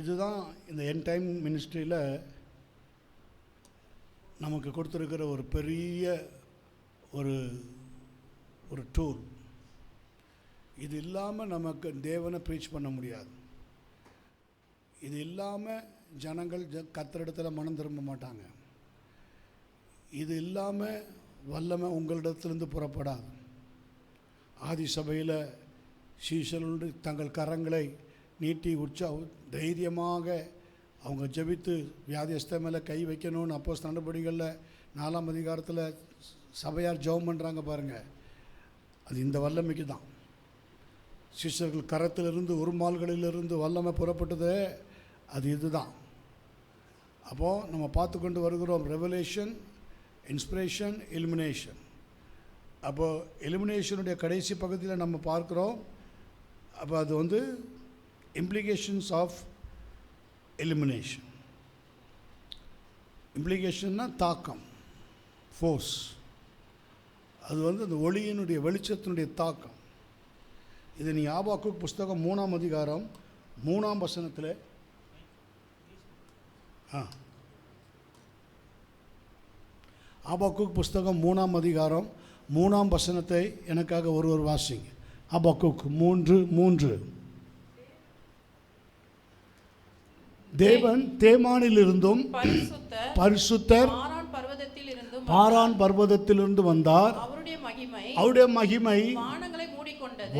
இதுதான் இந்த என் டைம் மினிஸ்ட்ரியில் நமக்கு கொடுத்துருக்கிற ஒரு பெரிய ஒரு ஒரு டூல். இது இல்லாமல் நமக்கு தேவனை ப்ரீச் பண்ண முடியாது. இது இல்லாமல் ஜனங்கள் கர்த்தரிடத்தில் மனம் திரும்ப மாட்டாங்க. இது இல்லாமல் வல்லமை உங்களிடத்திலிருந்து புறப்படாது. ஆதி சபையில் சீஷர்கள் தங்கள் கரங்களை நீட்டி தைரியமாக அவங்க ஜெபித்து வியாதியஸ்த மேலே கை வைக்கணும்னு அப்போஸ்தலர் நடபடிகளில் 4ஆம் அதிகாரத்தில் சபையார் ஜெபம் பண்ணுறாங்க பாருங்கள். அது இந்த வல்லமைக்கு தான். சிஷ்யர்கள் கரத்திலிருந்து உருமால்களிலிருந்து வல்லமை புறப்பட்டது அது இதுதான். அப்போது நம்ம பார்த்து கொண்டு வருகிறோம் ரெவலேஷன், இன்ஸ்பிரேஷன், இலுமினேஷன். அப்போது எலிமினேஷனுடைய கடைசி பகுதியில் நம்ம பார்க்குறோம். அப்போ அது இம்ப்ளிகேஷன்ஸ் ஆஃப் எலிமினேஷன். இம்ப்ளிகேஷன்னா தாக்கம், ஃபோர்ஸ். அது அந்த ஒளியினுடைய வெளிச்சத்தினுடைய தாக்கம். இது நீ ஆபாக்குக் புஸ்தகம் 3ஆம் அதிகாரம் 3ஆம் வசனத்தில் ஆபாக்குக் புஸ்தகம் 3ஆம் அதிகாரம் 3ஆம் வசனத்தை எனக்காக ஒருவர் வாசிங்க. ஆபாக்குக் 3:3. தேவன் தேமானிலிருந்தும் பரிசுத்தர் பாரான் பர்வதத்திலிருந்து வந்தார். அவருடைய மகிமை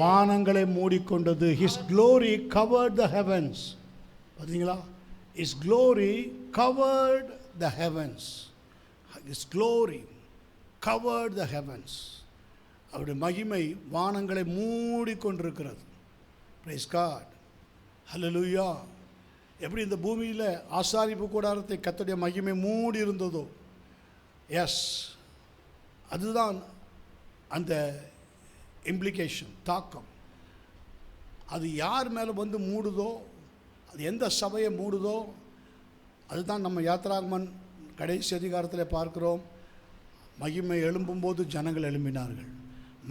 வானங்களை மூடிக்கொண்டது. His glory covered the heavens. பார்த்தீங்களா? His glory covered the heavens. His glory covered the heavens. அவருடைய மகிமை வானங்களை மூடிக்கொண்டிருக்கிறது. Praise God. Hallelujah. எப்படி இந்த பூமியில் ஆசாரிப்பு கூடாரத்தை கர்த்தருடைய மகிமை மூடி இருந்ததோ, எஸ், அதுதான் அந்த இம்ப்ளிகேஷன், தாக்கம். அது யார் மேலே மூடுதோ, அது எந்த சபையை மூடுதோ, அதுதான் நம்ம யாத்ராகமன் கடைசி அதிகாரத்தில் பார்க்கிறோம். மகிமை எழும்பும்போது ஜனங்கள் எழும்பினார்கள்,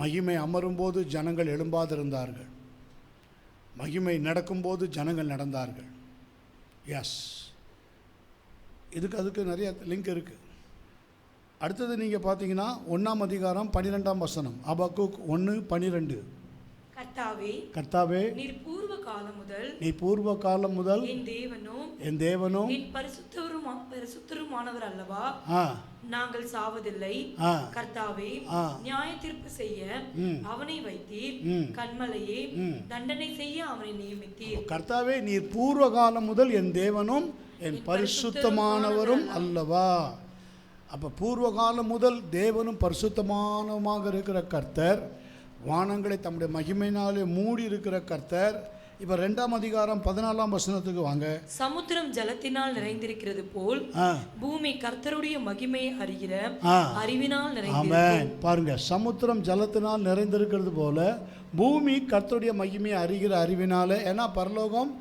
மகிமை அமரும்போது ஜனங்கள் எழும்பாதிருந்தார்கள், மகிமை நடக்கும்போது ஜனங்கள் நடந்தார்கள். எஸ், அதுக்கு நிறைய லிங்க் இருக்குது. அடுத்தது நீங்கள் பார்த்தீங்கன்னா 1ஆம் அதிகாரம் 12ஆம் வசனம். ஆபாக்குக் 1:12. கர்த்தாவே நீ பூர்வ காலம் முதல் என் தேவனும் பரிசுத்தருமானவர் அல்லவா? நாங்கள் சாவதில்லை. கர்த்தாவே நியாய தீர்ப்பு செய்ய அவனை வைத்தீர், கன்மலையே தண்டனை செய்ய அவனை நியமித்தீர். கர்த்தாவே நீர் பூர்வ காலம் முதல் என் தேவனும் என் பரிசுத்தமானவரும் அல்லவா? அப்போ பூர்வ காலம் முதல் தேவனும் பரிசுத்தமானவமாக இருக்கிற கர்த்தர், வானங்களை தம்முடைய மகிமையினாலே மூடி இருக்கிற கர்த்தர். இப்போ 2ஆம் அதிகாரம் 14ஆம் வசனத்துக்கு வாங்க. சமுத்திரம் ஜலத்தினால் நிறைந்திருக்கிறது போல் பூமி கர்த்தருடைய மகிமையை அறிகிற அறிவினால் நிறைந்திருக்கிறது. பாருங்க, சமுத்திரம் ஜலத்தினால் நிறைந்திருக்கிறது போல பூமி கர்த்தருடைய மகிமையை அறிகிற அறிவினாலே. ஏன்னா பரலோகம்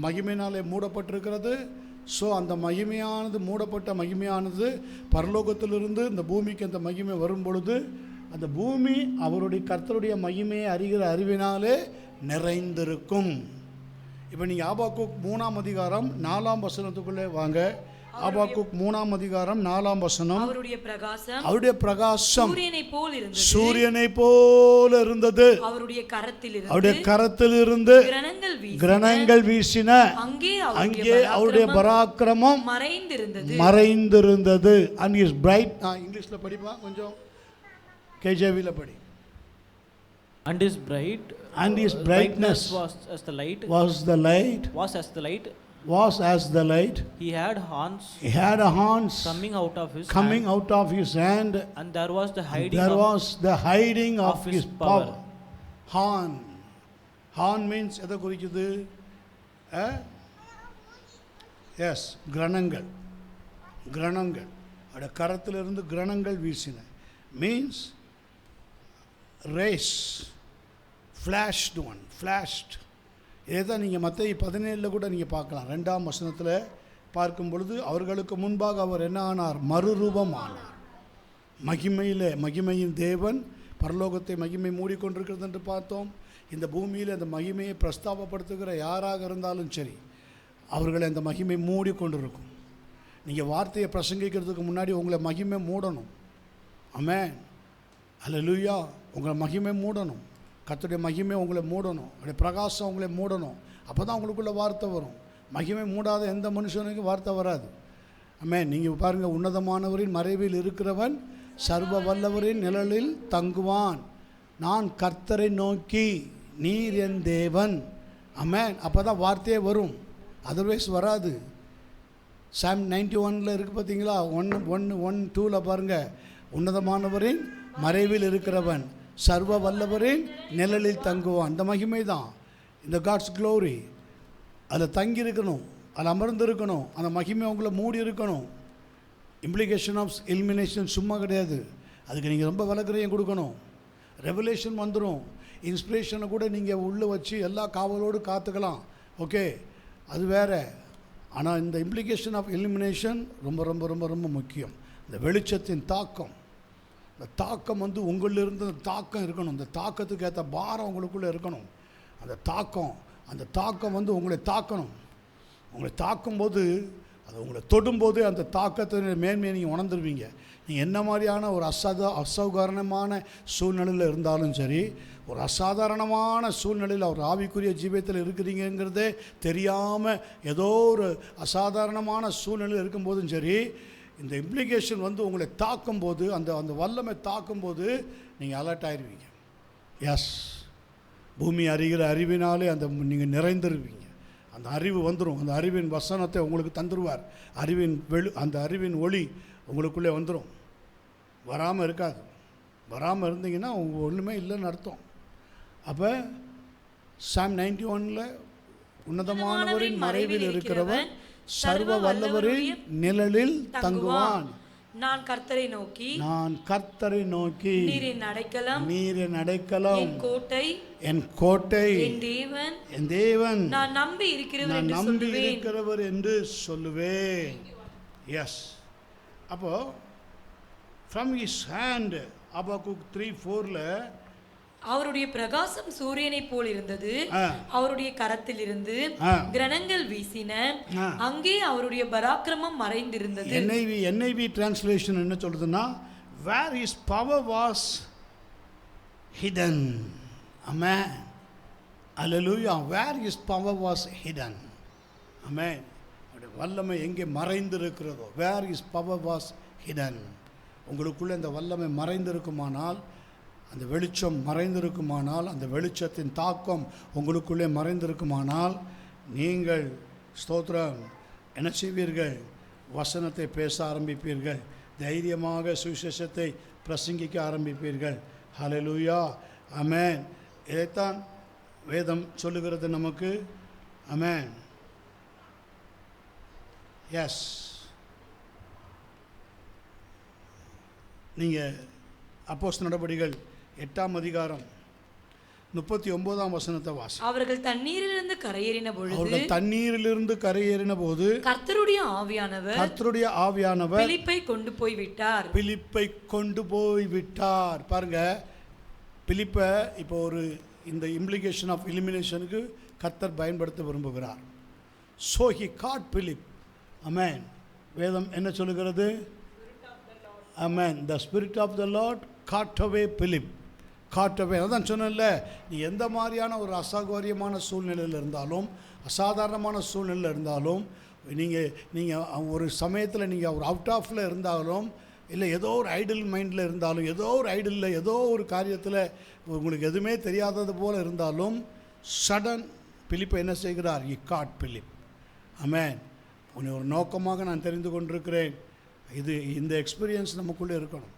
மகிமையினாலே மூடப்பட்டிருக்கிறது. ஸோ அந்த மகிமையானது, மூடப்பட்ட மகிமையானது பரலோகத்திலிருந்து இந்த பூமிக்கு அந்த மகிமை வரும் பொழுது அந்த பூமி அவருடைய கர்த்தருடைய மகிமையை அறிகிற அறிவினாலே நிறைந்திருக்கும். இப்போ நீங்கள் ஆபாக்குக் 3ஆம் அதிகாரம் 4ஆம் வசனத்துக்குள்ளே வாங்க. ஆபாக்குக் 3ஆம் அதிகாரம் 4ஆம் வசனம். அவருடைய பிரகாசம் சூரியனை போல இருந்தது. அவருடைய கரத்திலிருந்து கிரணங்கள் வீசின. அங்கே அவருடைய பராக்கிரமம் மறைந்திருந்தது. And is bright. இங்கிலீஷில் படிப்பா கொஞ்சம், கேஜேவியில் படி. And his brightness was as the light. He had horns coming out of his hand, and there was the hiding of his power. Horn means எதை குறிக்குது? எஸ், கிரணங்கள். அவருடைய கரத்திலிருந்து கிரணங்கள் வீசின. Means rays, flashed. இதை தான் நீங்கள் மத்தேயு 17 கூட நீங்கள் பார்க்கலாம். 2ஆம் வசனத்தில் பார்க்கும் பொழுது அவர்களுக்கு முன்பாக அவர் என்ன ஆனார்? மறுரூபம் ஆனார். மகிமையின் தேவன் பரலோகத்தை மகிமை மூடிக்கொண்டிருக்கிறது என்று பார்த்தோம். இந்த பூமியில் அந்த மகிமையை பிரஸ்தாபப்படுத்துகிற யாராக இருந்தாலும் சரி, அவர்களை அந்த மகிமை மூடி கொண்டிருக்கும். நீங்கள் வார்த்தையை பிரசங்கிக்கிறதுக்கு முன்னாடி உங்களை மகிமை மூடணும். ஆமென், அல்லேலூயா. உங்களை மகிமை மூடணும். கர்த்தருடைய மகிமை உங்களை மூடணும். அவருடைய பிரகாசம் உங்களை மூடணும். அப்போ தான் உங்களுக்குள்ள வார்த்தை வரும். மகிமை மூடாத எந்த மனுஷனுக்கும் வார்த்தை வராது. ஆமென். நீங்கள் பாருங்கள், உன்னதமானவரின் மறைவில் இருக்கிறவன் சர்வ வல்லவரின் நிழலில் தங்குவான். நான் கர்த்தரை நோக்கி, நீர் என் தேவன். ஆமென். அப்போ தான் வார்த்தையே வரும், அதர்வைஸ் வராது. சாம் 91 இருக்குது பார்த்தீங்களா, 1:1-2 பாருங்கள். உன்னதமானவரின் மறைவில் இருக்கிறவன் சர்வ வல்லவரின் நிழலில் தங்குவான். அந்த மகிமை தான் இந்த காட்ஸ் க்ளோரி. அதில் தங்கி இருக்கணும், அதில் அமர்ந்து இருக்கணும். அந்த மகிமை உங்களை மூடி இருக்கணும். இம்ப்ளிகேஷன் ஆஃப் இல்மினேஷன் சும்மா கிடையாது. அதுக்கு நீங்கள் ரொம்ப விளக்கறையும் கொடுக்கணும். ரெவலேஷன் வந்துடும். இன்ஸ்பிரேஷனை கூட நீங்கள் உள்ளே வச்சு எல்லா காவலோடு காத்துக்கலாம், ஓகே, அது வேறு. ஆனால் இந்த இம்ப்ளிகேஷன் ஆஃப் இல்மினேஷன் ரொம்ப ரொம்ப ரொம்ப ரொம்ப முக்கியம். இந்த வெளிச்சத்தின் தாக்கம், இந்த தாக்கம் வந்து உங்களிலிருந்து அந்த தாக்கம் இருக்கணும். இந்த தாக்கத்துக்கு ஏற்ற பாரம் உங்களுக்குள்ளே இருக்கணும். அந்த தாக்கம் வந்து உங்களை தாக்கணும். உங்களை தாக்கும்போது, அது உங்களை தொடும்போது அந்த தாக்கத்தின் மேன்மையை நீங்கள் உணர்ந்துருவீங்க. நீங்கள் என்ன மாதிரியான ஒரு அசௌகரணமான சூழ்நிலையில் இருந்தாலும் சரி, ஒரு அசாதாரணமான சூழ்நிலையில் ஒரு ஆவிக்குரிய ஜீவியத்தில் இருக்கிறீங்கிறதே தெரியாமல் ஏதோ ஒரு அசாதாரணமான சூழ்நிலையில் இருக்கும்போதும் சரி, இந்த இம்ப்ளிகேஷன் வந்து உங்களை தாக்கும்போது, அந்த வல்லமை தாக்கும்போது நீங்கள் அலர்ட் ஆயிடுவீங்க. எஸ், பூமி அறிகிற அறிவினாலே நீங்கள் நிறைந்திருவீங்க. அந்த அறிவு வந்துடும். அந்த அறிவின் வசனத்தை உங்களுக்கு தந்துடுவார். அந்த அறிவின் ஒளி உங்களுக்குள்ளே வந்துடும். வராமல் இருக்காது. வராமல் இருந்தீங்கன்னா உங்கள் ஒன்றுமே இல்லைன்னு அர்த்தம். அப்போ சாம் 91 உன்னதமானவரின் மறைவில் இருக்கிறவன் சர்வ வல்லவரின் நிழலில் தங்குவான். நான் கர்த்தரை நோக்கி, நீர் என் அடைக்கலம், என் கோட்டை, என் தேவன், நான் நம்பி இருக்கிறவர் என்று சொல்லுவேன். எஸ். அப்போ ஃப்ரம் ஹிஸ் ஹேண்ட், ஹபக்குக் 3:4 அவருடைய பிரகாசம் சூரியனை போல் இருந்தது. அவருடைய கரத்தில் இருந்து கிரணங்கள் வீசின. அங்கே அவருடைய பராக்கிரமம் மறைந்திருந்தது. NIV டிரான்ஸ்லேஷன் என்ன சொல்றதுன்னா, where his power was hidden. Amen. Hallelujah. Where his power was hidden. Amen. அவருடைய வல்லமை எங்கே மறைந்திருக்கிறதோ, where his power was hidden. உங்களுக்குள்ள இந்த வல்லமை மறைந்திருக்குமானால், அந்த வெளிச்சம் மறைந்திருக்குமானால், அந்த வெளிச்சத்தின் தாக்கம் உங்களுக்குள்ளே மறைந்திருக்குமானால், நீங்கள் ஸ்தோத்திரம் என்ன செய்வீர்கள்? வசனத்தை பேச ஆரம்பிப்பீர்கள். தைரியமாக சுவிசேஷத்தை பிரசங்கிக்க ஆரம்பிப்பீர்கள். ஹல்லேலூயா, ஆமென். இதைத்தான் வேதம் சொல்லுகிறது நமக்கு. ஆமென். எஸ். நீங்கள் அப்போஸ்தலர் நடபடிகள் 8ஆம் அதிகாரம் 39ஆம் வசனத்தை வாசி. அவர்கள் தண்ணீரிலிருந்து கரையேறின போது கர்த்தருடைய ஆவியானவர் பிலிப்பை கொண்டு போய் விட்டார். பாருங்க, பிலிப்பை இப்போ ஒரு இந்த இம்ப்ளிகேஷன் ஆஃப் இலிமினேஷனுக்கு கர்த்தர் பயன்படுத்த விரும்புகிறார். So he caught Philip. ஆமென். வேதம் என்ன சொல்லுகிறது? ஆமென். The Spirit of the Lord caught away Philip. அதான் சொன்னேன்ல, நீ எந்த மாதிரியான ஒரு அசௌகரியமான சூழ்நிலையில் இருந்தாலும், அசாதாரணமான சூழ்நிலையில் இருந்தாலும், நீங்கள் ஒரு சமயத்தில் நீங்கள் ஒரு அவுட் ஆஃபில் இருந்தாலும், இல்லை ஏதோ ஒரு ஐடில் மைண்டில் இருந்தாலும், ஏதோ ஒரு ஐடில் ஏதோ ஒரு காரியத்தில் உங்களுக்கு எதுவுமே தெரியாதது போல் இருந்தாலும், சடன் பிலிப்பை என்ன செய்கிறார்? He caught Philip. ஆமென். உன்னை ஒரு நோக்கமாக நான் தெரிந்து கொண்டிருக்கிறேன். இந்த எக்ஸ்பீரியன்ஸ் நமக்குள்ளே இருக்கணும்.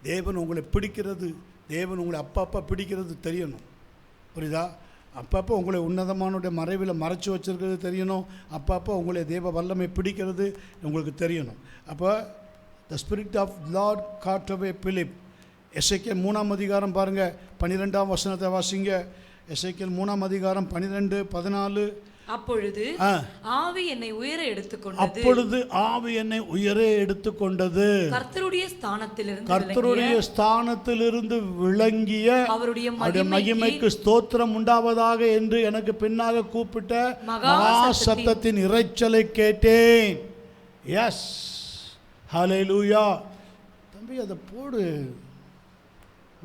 தேவன் உங்களை பிடிக்கிறது, தேவன் உங்களை அப்பப்போ பிடிக்கிறது தெரியணும். புரியுதா? அப்பப்போ உங்களை உன்னதமானுடைய மறைவில் மறைச்சி வச்சுருக்கிறது தெரியணும். அப்பப்போ உங்களை தேவ வல்லமை பிடிக்கிறது உங்களுக்கு தெரியணும். அப்போ the spirit of Lord caught away Philip. எசேக்கியேல் 3ஆம் அதிகாரம் பாருங்கள், 12ஆம் வசனத்தை வாசிங்க. எசேக்கியேல் 3ஆம் அதிகாரம் 12, 14. அப்பொழுது ஆவி என்னை உயர எடுத்துக்கொண்டது. அப்பொழுது ஆவி என்னை உயர எடுத்துக்கொண்டது. கர்த்தருடைய ஸ்தானத்திலிருந்து விளங்கிய அவருடைய மகிமைக்கு ஸ்தோத்திரம் உண்டாவதாக என்று எனக்கு பின்னாக கூப்பிட்ட மகா சத்தத்தின் இரைச்சலை கேட்டேன். எஸ், ஹல்லேலூயா. தம்பி அதை போடு.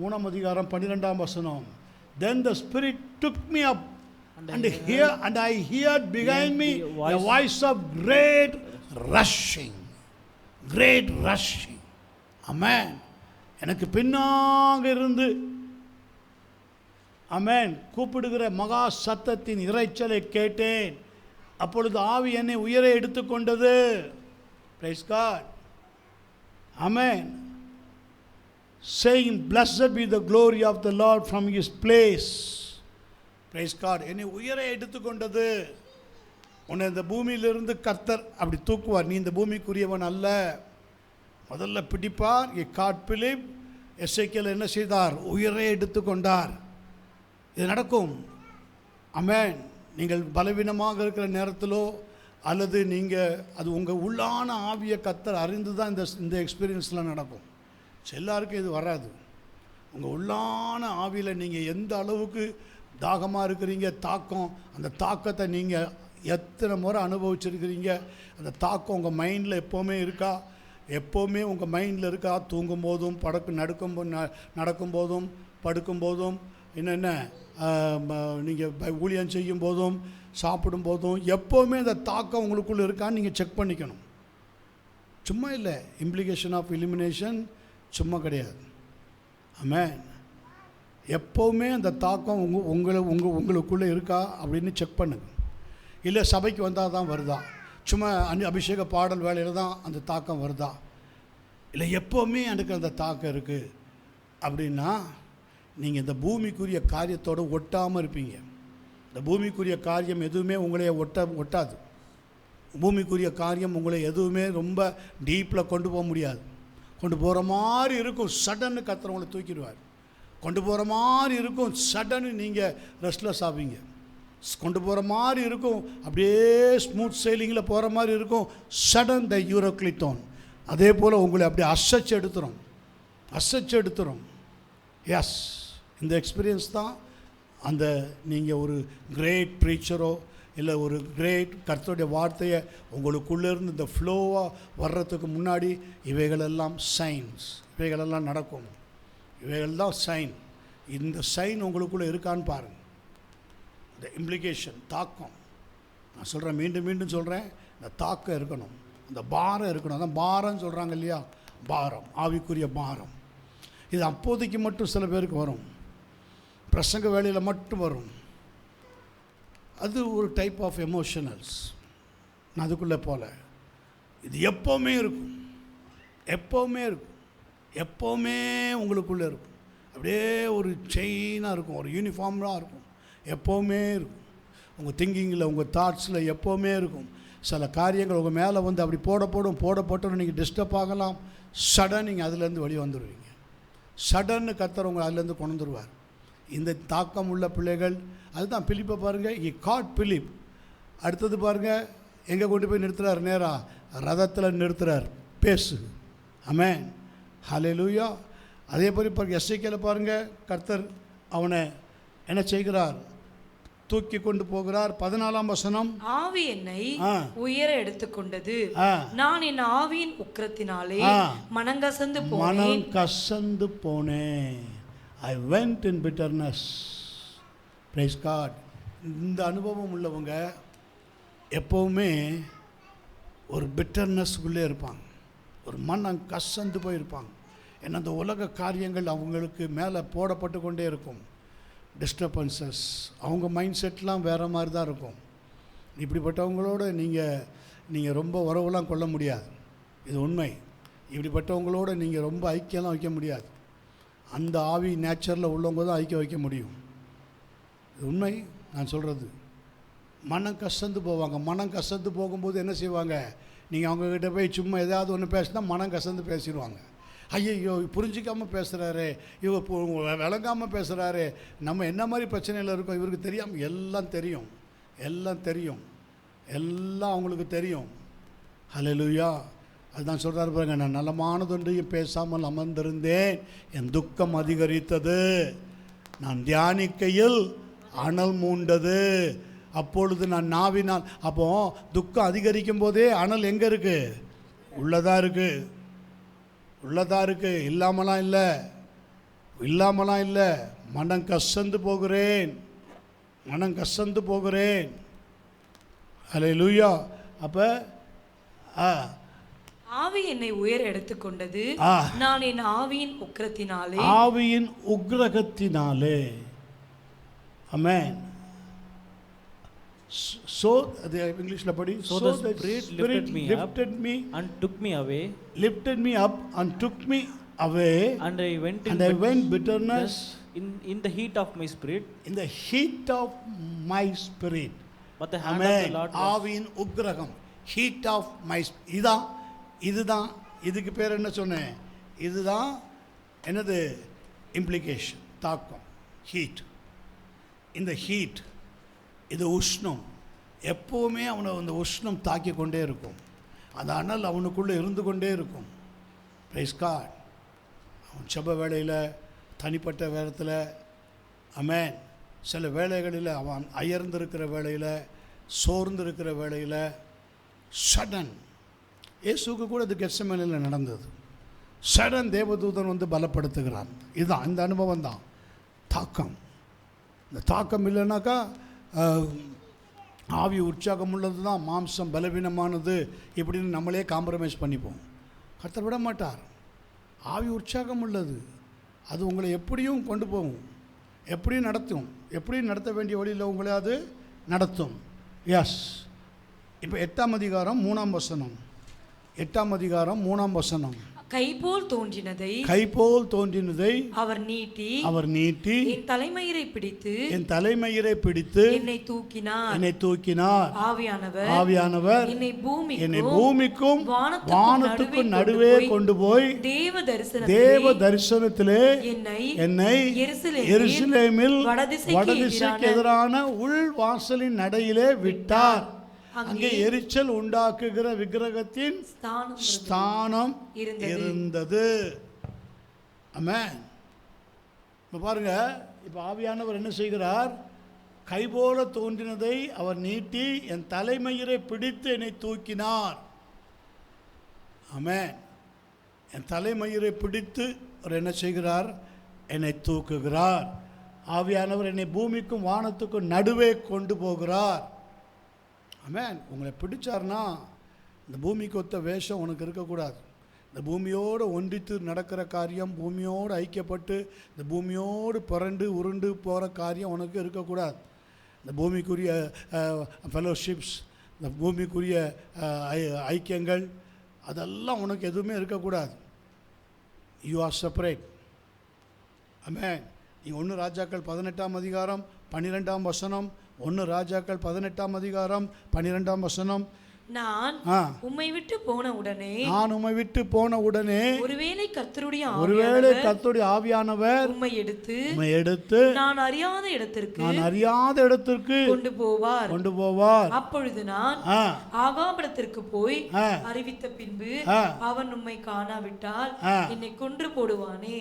3 அதிகாரம் 12 வசனம். Then the Spirit took me up and I heard behind me a voice of great rushing. Great rushing. Amen. எனக்கு பின்னாக இருந்து ஆமென் கூப்பிடுகிற மகா சத்தத்தின் இரைச்சலை கேட்டேன். அப்பொழுது ஆவி என்னை உயர எடுத்துக்கொண்டது. Praise God. Amen. Saying, blessed be the glory of the Lord from his place. Praise God. என்னை உயர எடுத்துக்கொண்டது. உன்னை இந்த பூமியிலிருந்து கர்த்தர் அப்படி தூக்குவார். நீ இந்த பூமிக்குரியவன் அல்ல. முதல்ல பிடிப்பார். காட் பிலிப் எசேக்கியேல் என்ன செய்தார்? உயர எடுத்துக்கொண்டார். இது நடக்கும். ஆமென். நீங்கள் பலவீனமாக இருக்கிற நேரத்திலோ அல்லது நீங்கள் அது உங்கள் உள்ளான ஆவியை கர்த்தர் அறிந்து தான் இந்த எக்ஸ்பீரியன்ஸ்லாம் நடக்கும். எல்லாருக்கும் இது வராது. உங்கள் உள்ளான ஆவியில் நீங்கள் எந்த அளவுக்கு தாகமாக இருக்கிறீங்க, தாக்கம், அந்த தாக்கத்தை நீங்கள் எத்தனை முறை அனுபவிச்சிருக்கிறீங்க, அந்த தாக்கம் உங்கள் மைண்டில் எப்போவுமே இருக்கா? எப்போவுமே உங்கள் மைண்டில் இருக்கா? தூங்கும் போதும் நடக்கும்போதும் படுக்கும்போதும் என்னென்ன நீங்கள் ஊழியம் செய்யும் போதும் சாப்பிடும் போதும் எப்போவுமே அந்த தாக்கம் உங்களுக்குள்ளே இருக்கான்னு நீங்கள் செக் பண்ணிக்கணும். சும்மா இல்லை. இம்ப்ளிகேஷன் ஆஃப் எலிமினேஷன் சும்மா கிடையாது. ஆமென். எப்போவுமே அந்த தாக்கம் உங்களுக்குள்ளே இருக்கா அப்படின்னு செக் பண்ணுங்க. இல்லை சபைக்கு வந்தால் தான் வருதா, சும்மா அபிஷேக பாடல் வேலையில் தான் அந்த தாக்கம் வருதா, இல்லை எப்போவுமே எனக்கு அந்த தாக்கம் இருக்குது அப்படின்னா நீங்கள் இந்த பூமிக்குரிய காரியத்தோடு ஒட்டாமல் இருப்பீங்க. இந்த பூமிக்குரிய காரியம் எதுவுமே உங்களைய ஒட்டாது. பூமிக்குரிய காரியம் உங்களை எதுவுமே ரொம்ப டீப்பில் கொண்டு போக முடியாது. கொண்டு போகிற மாதிரி இருக்கும். சடன்னு கர்த்தர் உங்களை தூக்கிடுவார். கொண்டு போகிற மாதிரி இருக்கும். சடன்னு நீங்கள் ரெஸ்ட்லெஸ் ஆவீங்க. கொண்டு போகிற மாதிரி இருக்கும். அப்படியே ஸ்மூத் செயிலிங்கில் போகிற மாதிரி இருக்கும். சடன் த யூரோக்ளித்தோன். அதே போல் உங்களை அப்படியே அசைச்சு எடுத்துரும். எஸ், இந்த எக்ஸ்பீரியன்ஸ் தான் அந்த நீங்கள் ஒரு கிரேட் ப்ரீச்சரோ இல்லை ஒரு கிரேட் கர்த்தருடைய வார்த்தையை உங்களுக்குள்ளேருந்து இந்த ஃப்ளோவாக வர்றதுக்கு முன்னாடி இவைகளெல்லாம் சைன்ஸ், இவைகளெல்லாம் நடக்கும். இவைகள் தான் சைன். இந்த சைன் உங்களுக்குள்ளே இருக்கான்னு பாருங்கள். இந்த இம்ப்ளிகேஷன், தாக்கம். நான் சொல்கிறேன், மீண்டும் சொல்கிறேன், இந்த தாக்கம் இருக்கணும், அந்த பாரம் இருக்கணும். அதான் பாரம்னு சொல்கிறாங்க இல்லையா? பாரம், ஆவிக்குரிய பாரம். இது அப்போதைக்கு மட்டும் சில பேருக்கு வரும். பிரசங்க வேலையில் மட்டும் வரும். அது ஒரு டைப் ஆஃப் எமோஷனல்ஸ். நான் அதுக்குள்ளே போல. இது எப்போவுமே இருக்கும். எப்போவுமே உங்களுக்குள்ளே இருக்கும். அப்படியே ஒரு செயினாக இருக்கும், ஒரு யூனிஃபார்மாக இருக்கும். எப்போவுமே இருக்கும். உங்கள் திங்கிங்கில், உங்கள் தாட்ஸில் எப்போவுமே இருக்கும். சில காரியங்கள் உங்கள் மேலே வந்து அப்படி போடப்பட்டோன்னு நீங்கள் டிஸ்டர்ப் ஆகலாம். சடன் நீங்கள் அதுலேருந்து வெளியே வந்துடுவீங்க. சடன்னு கர்த்தர் உங்களை அதுலேருந்து கொண்டு வந்துடுவார். இந்த தாக்கம் உள்ள பிள்ளைகள், அதுதான் பிலிப்பை பாருங்கள். God Philip. அடுத்தது பாருங்கள், எங்கே கொண்டு போய் நிறுத்துறார்? நேராக ரதத்தில் நிறுத்துறார். பேசு. ஆமென். ஹல்லேலூயா. அதே போல் பாருங்கள், எசேக்கியேல் பாருங்கள், கர்த்தர் அவனை என்ன செய்கிறார்? தூக்கி கொண்டு போகிறார். 14ஆம் வசனம். ஆவி என்னை உயர எடுத்துக்கொண்டது. நான் என் ஆவியின் உக்கிரத்தினாலே மனங்கசந்து போனேன். I went in bitterness. Praise God. இந்த அனுபவம் உள்ளவங்க எப்போவுமே ஒரு பிட்டர்னஸ்க்குள்ளே இருப்பாங்க. ஒரு மனம் கசந்து போயிருப்பாங்க. ஏன்னா அந்த உலக காரியங்கள் அவங்களுக்கு மேலே போடப்பட்டு கொண்டே இருக்கும். டிஸ்டர்பன்சஸ், அவங்க மைண்ட் செட்லாம் வேறு மாதிரி தான் இருக்கும். இப்படிப்பட்டவங்களோட நீங்கள் ரொம்ப உறவுலாம் கொள்ள முடியாது. இது உண்மை. இப்படிப்பட்டவங்களோட நீங்கள் ரொம்ப ஐக்கியம்லாம் வைக்க முடியாது. அந்த ஆவி நேச்சரில் உள்ளவங்க தான் ஐக்கியம் வைக்க முடியும். இது உண்மை நான் சொல்கிறது. மனம் கசந்து போவாங்க. மனம் கசந்து போகும்போது என்ன செய்வாங்க? நீங்கள் அவங்கக்கிட்ட போய் சும்மா ஏதாவது ஒன்று பேசினா மனம் கசந்து பேசிடுவாங்க. ஐயோ புரிஞ்சிக்காமல் பேசுகிறாரு, இவர் விளங்காமல் பேசுகிறாரு, நம்ம என்ன மாதிரி பிரச்சனையில் இருக்கோம், இவருக்கு தெரியாமல். எல்லாம் தெரியும், எல்லாம் தெரியும், எல்லாம் அவங்களுக்கு தெரியும். ஹல்லேலூயா. அதுதான் சொல்கிறார் பாருங்க, நான் நலமானதொன்றையும் பேசாமல் அமர்ந்திருந்தேன், என் துக்கம் அதிகரித்தது, நான் தியானிக்கையில் அனல் மூண்டது, அப்பொழுது நான் நாவினால். அப்போ துக்கம் அதிகரிக்கும் போதே அனல் எங்கே இருக்குது? உள்ளதாக இருக்குது, உள்ளதாக இருக்குது, இல்லாமலாம் இல்லை, இல்லாமலாம் இல்லை. மனம் கசந்து போகிறேன், மனம் கசந்து போகிறேன். ஹல்லேலூயா. அப்போ ஆவி என்னை உயர எடுத்துக்கொண்டது, நான் என் ஆவியின் உக்கிரத்தினாலே, ஆவியின் உக்கிரகத்தினாலே. ஆமென். So இங்கிலீஷ்ல படி. So the Spirit lifted me and took me away, lifted me up and took me away, and I went bitterness in the heat of my spirit, in the heat of my spirit. but the hand of the Lord was. ஆவியின் உக்கிரகம், heat of my இதுதான் இதுக்கு பேர் என்ன சொன்னேன்? இதுதான் என்னது? Implication, தாக்கம், heat. இந்த ஹீட், இது உஷ்ணம், எப்போவுமே அவனை அந்த உஷ்ணம் தாக்கி கொண்டே இருக்கும். அந்த அனல் அவனுக்குள்ளே இருந்து கொண்டே இருக்கும். Praise God. அவன் செப வேளையில், தனிப்பட்ட வேளத்தில், ஆமென், சில வேளைகளில் அவன் அயர்ந்திருக்கிற வேளையில், சோர்ந்திருக்கிற வேளையில், சடன் இயேசுக்கு கூட அது கெத்செமனேயில் நடந்தது. சடன் தேவதூதன் வந்து பலப்படுத்துகிறான். இதுதான் இந்த அனுபவம் தான் தாக்கம். இந்த தாக்கம் இல்லைனாக்கா ஆவி உற்சாகம் உள்ளது தான், மாம்சம் பலவீனமானது இப்படின்னு நம்மளே காம்ப்ரமைஸ் பண்ணிப்போம். கர்த்தர் விட மாட்டார். ஆவி உற்சாகம் உள்ளது, அது உங்களை எப்படியும் கொண்டு போகும், எப்படியும் நடத்தும், எப்படியும் நடத்த வேண்டிய வழியில் உங்களை அது நடத்தும். எஸ். இப்போ 8ஆம் அதிகாரம் 3ஆம் வசனம். 8ஆம் அதிகாரம் 3ஆம் வசனம். கைபோல் தோன்றினதை அவர் நீட்டி என் தலைமயிரை பிடித்து என்னை தூக்கினார். ஆவியானவர் என்னை பூமிக்கும் வானத்துக்கும் நடுவே கொண்டு போய் தேவ தரிசனத்திலே என்னை எருசலேமில் வடதிசைக்கு எதிரான உள் வாசலின் நடையிலே விட்டார். அங்கே எரிச்சல் உண்டாக்குகிற விக்கிரகத்தின் ஸ்தானம் இருந்தது. ஆமென். இப்போ பாருங்க, இப்போ ஆவியானவர் என்ன செய்கிறார்? கைபோல தோன்றினதை அவர் நீட்டி என் தலைமயிரை பிடித்து என்னை தூக்கினார். ஆமென். என் தலைமயிரை பிடித்து அவர் என்ன செய்கிறார்? என்னை தூக்குகிறார். ஆவியானவர் என்னை பூமிக்கும் வானத்துக்கும் நடுவே கொண்டு போகிறார். ஆமென். உங்களை பிடிச்சார்னா இந்த பூமிக்கு ஒத்த வேஷம் உனக்கு இருக்கக்கூடாது. இந்த பூமியோடு ஒன்றித்து நடக்கிற காரியம், பூமியோடு ஐக்கியப்பட்டு இந்த பூமியோடு புரண்டு உருண்டு போகிற காரியம் உனக்கு இருக்கக்கூடாது. இந்த பூமிக்குரிய ஃபெலோஷிப்ஸ், இந்த பூமிக்குரிய ஐக்கியங்கள், அதெல்லாம் உனக்கு எதுவுமே இருக்கக்கூடாது. You are separate. ஆமென். நீங்கள் 1 ராஜாக்கள் 18ஆம் அதிகாரம் 12ஆம் வசனம், 1 ராஜாக்கள் 18ஆம் அதிகாரம் 12ஆம் வசனம். நான் உம்மை விட்டு போன உடனே ஒருவேளை கர்த்தருடைய ஆவியானவர் உம்மை எடுத்து நான் அறியாத இடத்திற்கு கொண்டு போவார். அப்பொழுது நான் ஆகாபிடத்திற்கு போய் அறிவித்த பின்பு அவன் உம்மை காணாவிட்டால் என்னை கொன்று போடுவானே.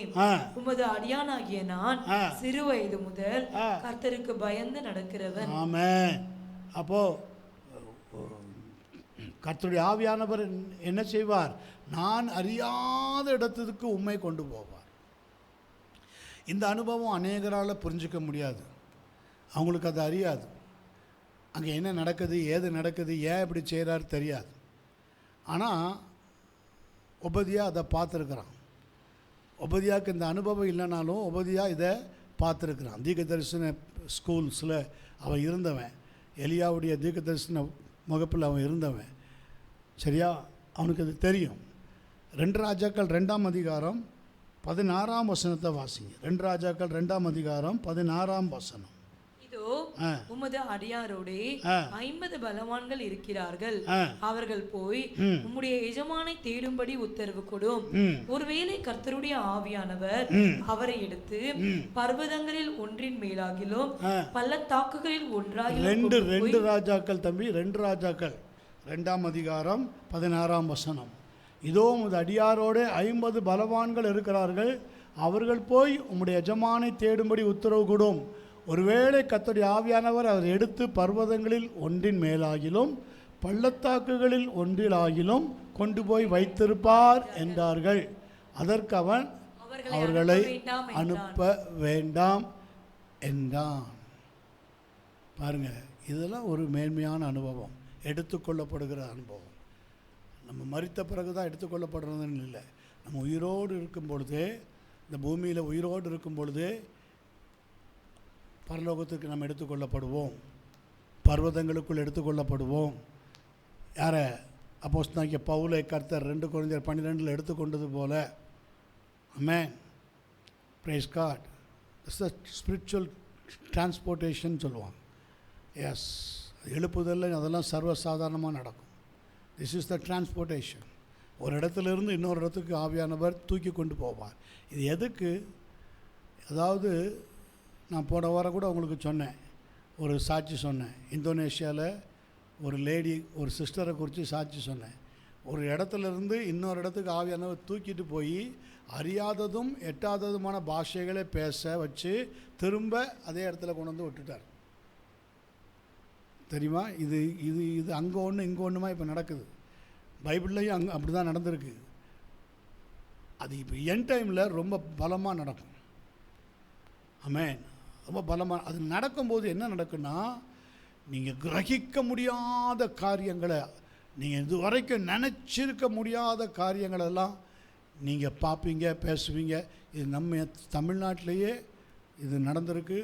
உமது அடியானாகிய நான் சிறு வயது முதல் கர்த்தருக்கு பயந்து நடக்கிறவன். ஆமென். அப்போ கர்த்தருடைய ஆவியானவர் என்ன செய்வார்? நான் அறியாத இடத்துக்கு உம்மை கொண்டு போவார். இந்த அனுபவம் அநேகரால் புரிஞ்சிக்க முடியாது. அவங்களுக்கு அது அறியாது. அங்கே என்ன நடக்குது, ஏது நடக்குது, ஏன் இப்படி செய்கிறாரு தெரியாது. ஆனால் ஒபதியா அதை பார்த்துருக்குறான். ஒபதியாவுக்கு இந்த அனுபவம் இல்லைனாலும் ஒபதியா இதை பார்த்துருக்குறான். தீர்க்க தரிசன ஸ்கூல்ஸில் அவன் இருந்தவன். எலியாவுடைய தீர்க்க தரிசன முகப்பில் அவன் இருந்தவன். சரியா? அவனுக்கு அது தெரியும். 2 ராஜாக்கள் 2ஆம் அதிகாரம் 16ஆம் வசனத்தை வாசிங்க. 2 ராஜாக்கள் 2ஆம் அதிகாரம் 16ஆம் வசனம். இதோ இதோ உமது அடியாரோடே 50 பலவான்கள் இருக்கிறார்கள். அவர்கள் போய் உம்முடைய எஜமானை தேடும்படி உத்தரவு கொடும். ஒருவேளை கர்த்தருடைய ஆவியானவர் அவரை எடுத்து பர்வதங்களில் ஒன்றின் மேலாகிலும் பள்ளத்தாக்குகளில் ஒன்றாகிலும் 2 ராஜாக்கள் தம்பி, 2 ராஜாக்கள் 2ஆம் அதிகாரம் 16ஆம் வசனம். இதோ உமது அடியாரோடு 50 பலவான்கள் இருக்கிறார்கள். அவர்கள் போய் உம்முடைய எஜமானை தேடும்படி உத்தரவு கொடும். ஒருவேளை கர்த்தருடைய ஆவியானவர் அவர் எடுத்து பர்வதங்களில் ஒன்றின் மேலாகிலும் பள்ளத்தாக்குகளில் ஒன்றிலாகிலும் கொண்டு போய் வைத்திருப்பார் என்றார்கள். அதற்கு அவன் அவர்களை அனுப்ப வேண்டாம் என்றான். பாருங்க, இதெல்லாம் ஒரு மேன்மையான அனுபவம், எடுத்துக்கொள்ளப்படுகிற அனுபவம். நம்ம மரித்த பிறகு தான் எடுத்துக்கொள்ளப்படுறதுன்னு இல்லை. நம்ம உயிரோடு இருக்கும் பொழுதே, இந்த பூமியில் உயிரோடு இருக்கும் பொழுதே பரலோகத்துக்கு நம்ம எடுத்துக்கொள்ளப்படுவோம், பர்வதங்களுக்குள் எடுத்துக்கொள்ளப்படுவோம். யாரை? அப்போஸ்தலனாகிய பவுலை கர்த்தர் 2 கொரிந்தியர் 12 எடுத்துக்கொண்டது போல. ஆமென், praise God. It's a spiritual transportation சொல்லுவாங்க. எஸ், எழுப்புதல் அதெல்லாம் சர்வசாதாரணமாக நடக்கும். This is the transportation. ஒரு இடத்துலேருந்து இன்னொரு இடத்துக்கு ஆவியானவர் தூக்கி கொண்டு போவார். இது எதுக்கு? அதாவது நான் போன வாரம் கூட உங்களுக்கு சொன்னேன், ஒரு சாட்சி சொன்னேன். இந்தோனேஷியாவில் ஒரு லேடி, ஒரு சிஸ்டரை குறித்து சாட்சி சொன்னேன். ஒரு இடத்துலேருந்து இன்னொரு இடத்துக்கு ஆவியானவர் தூக்கிட்டு போய் அறியாததும் எட்டாததுமான பாஷைகளை பேச வச்சு திரும்ப அதே இடத்துல கொண்டு வந்து விட்டுட்டார். தெரியுமா? இது இது இது அங்கே ஒன்று இங்கே ஒன்றுமா இப்போ நடக்குது. பைபிள்லையும் அங்கே அப்படி தான் நடந்திருக்கு. அது இப்போ என் டைமில் ரொம்ப பலமாக நடக்கும். ஆமென், ரொம்ப பலமாக. அது நடக்கும்போது என்ன நடக்குன்னா, நீங்கள் கிரகிக்க முடியாத காரியங்களை, நீங்கள் இது வரைக்கும் நினச்சிருக்க முடியாத காரியங்களெல்லாம் நீங்கள் பார்ப்பீங்க, பேசுவீங்க. இது நம்ம தமிழ்நாட்டிலேயே இது நடந்திருக்கு.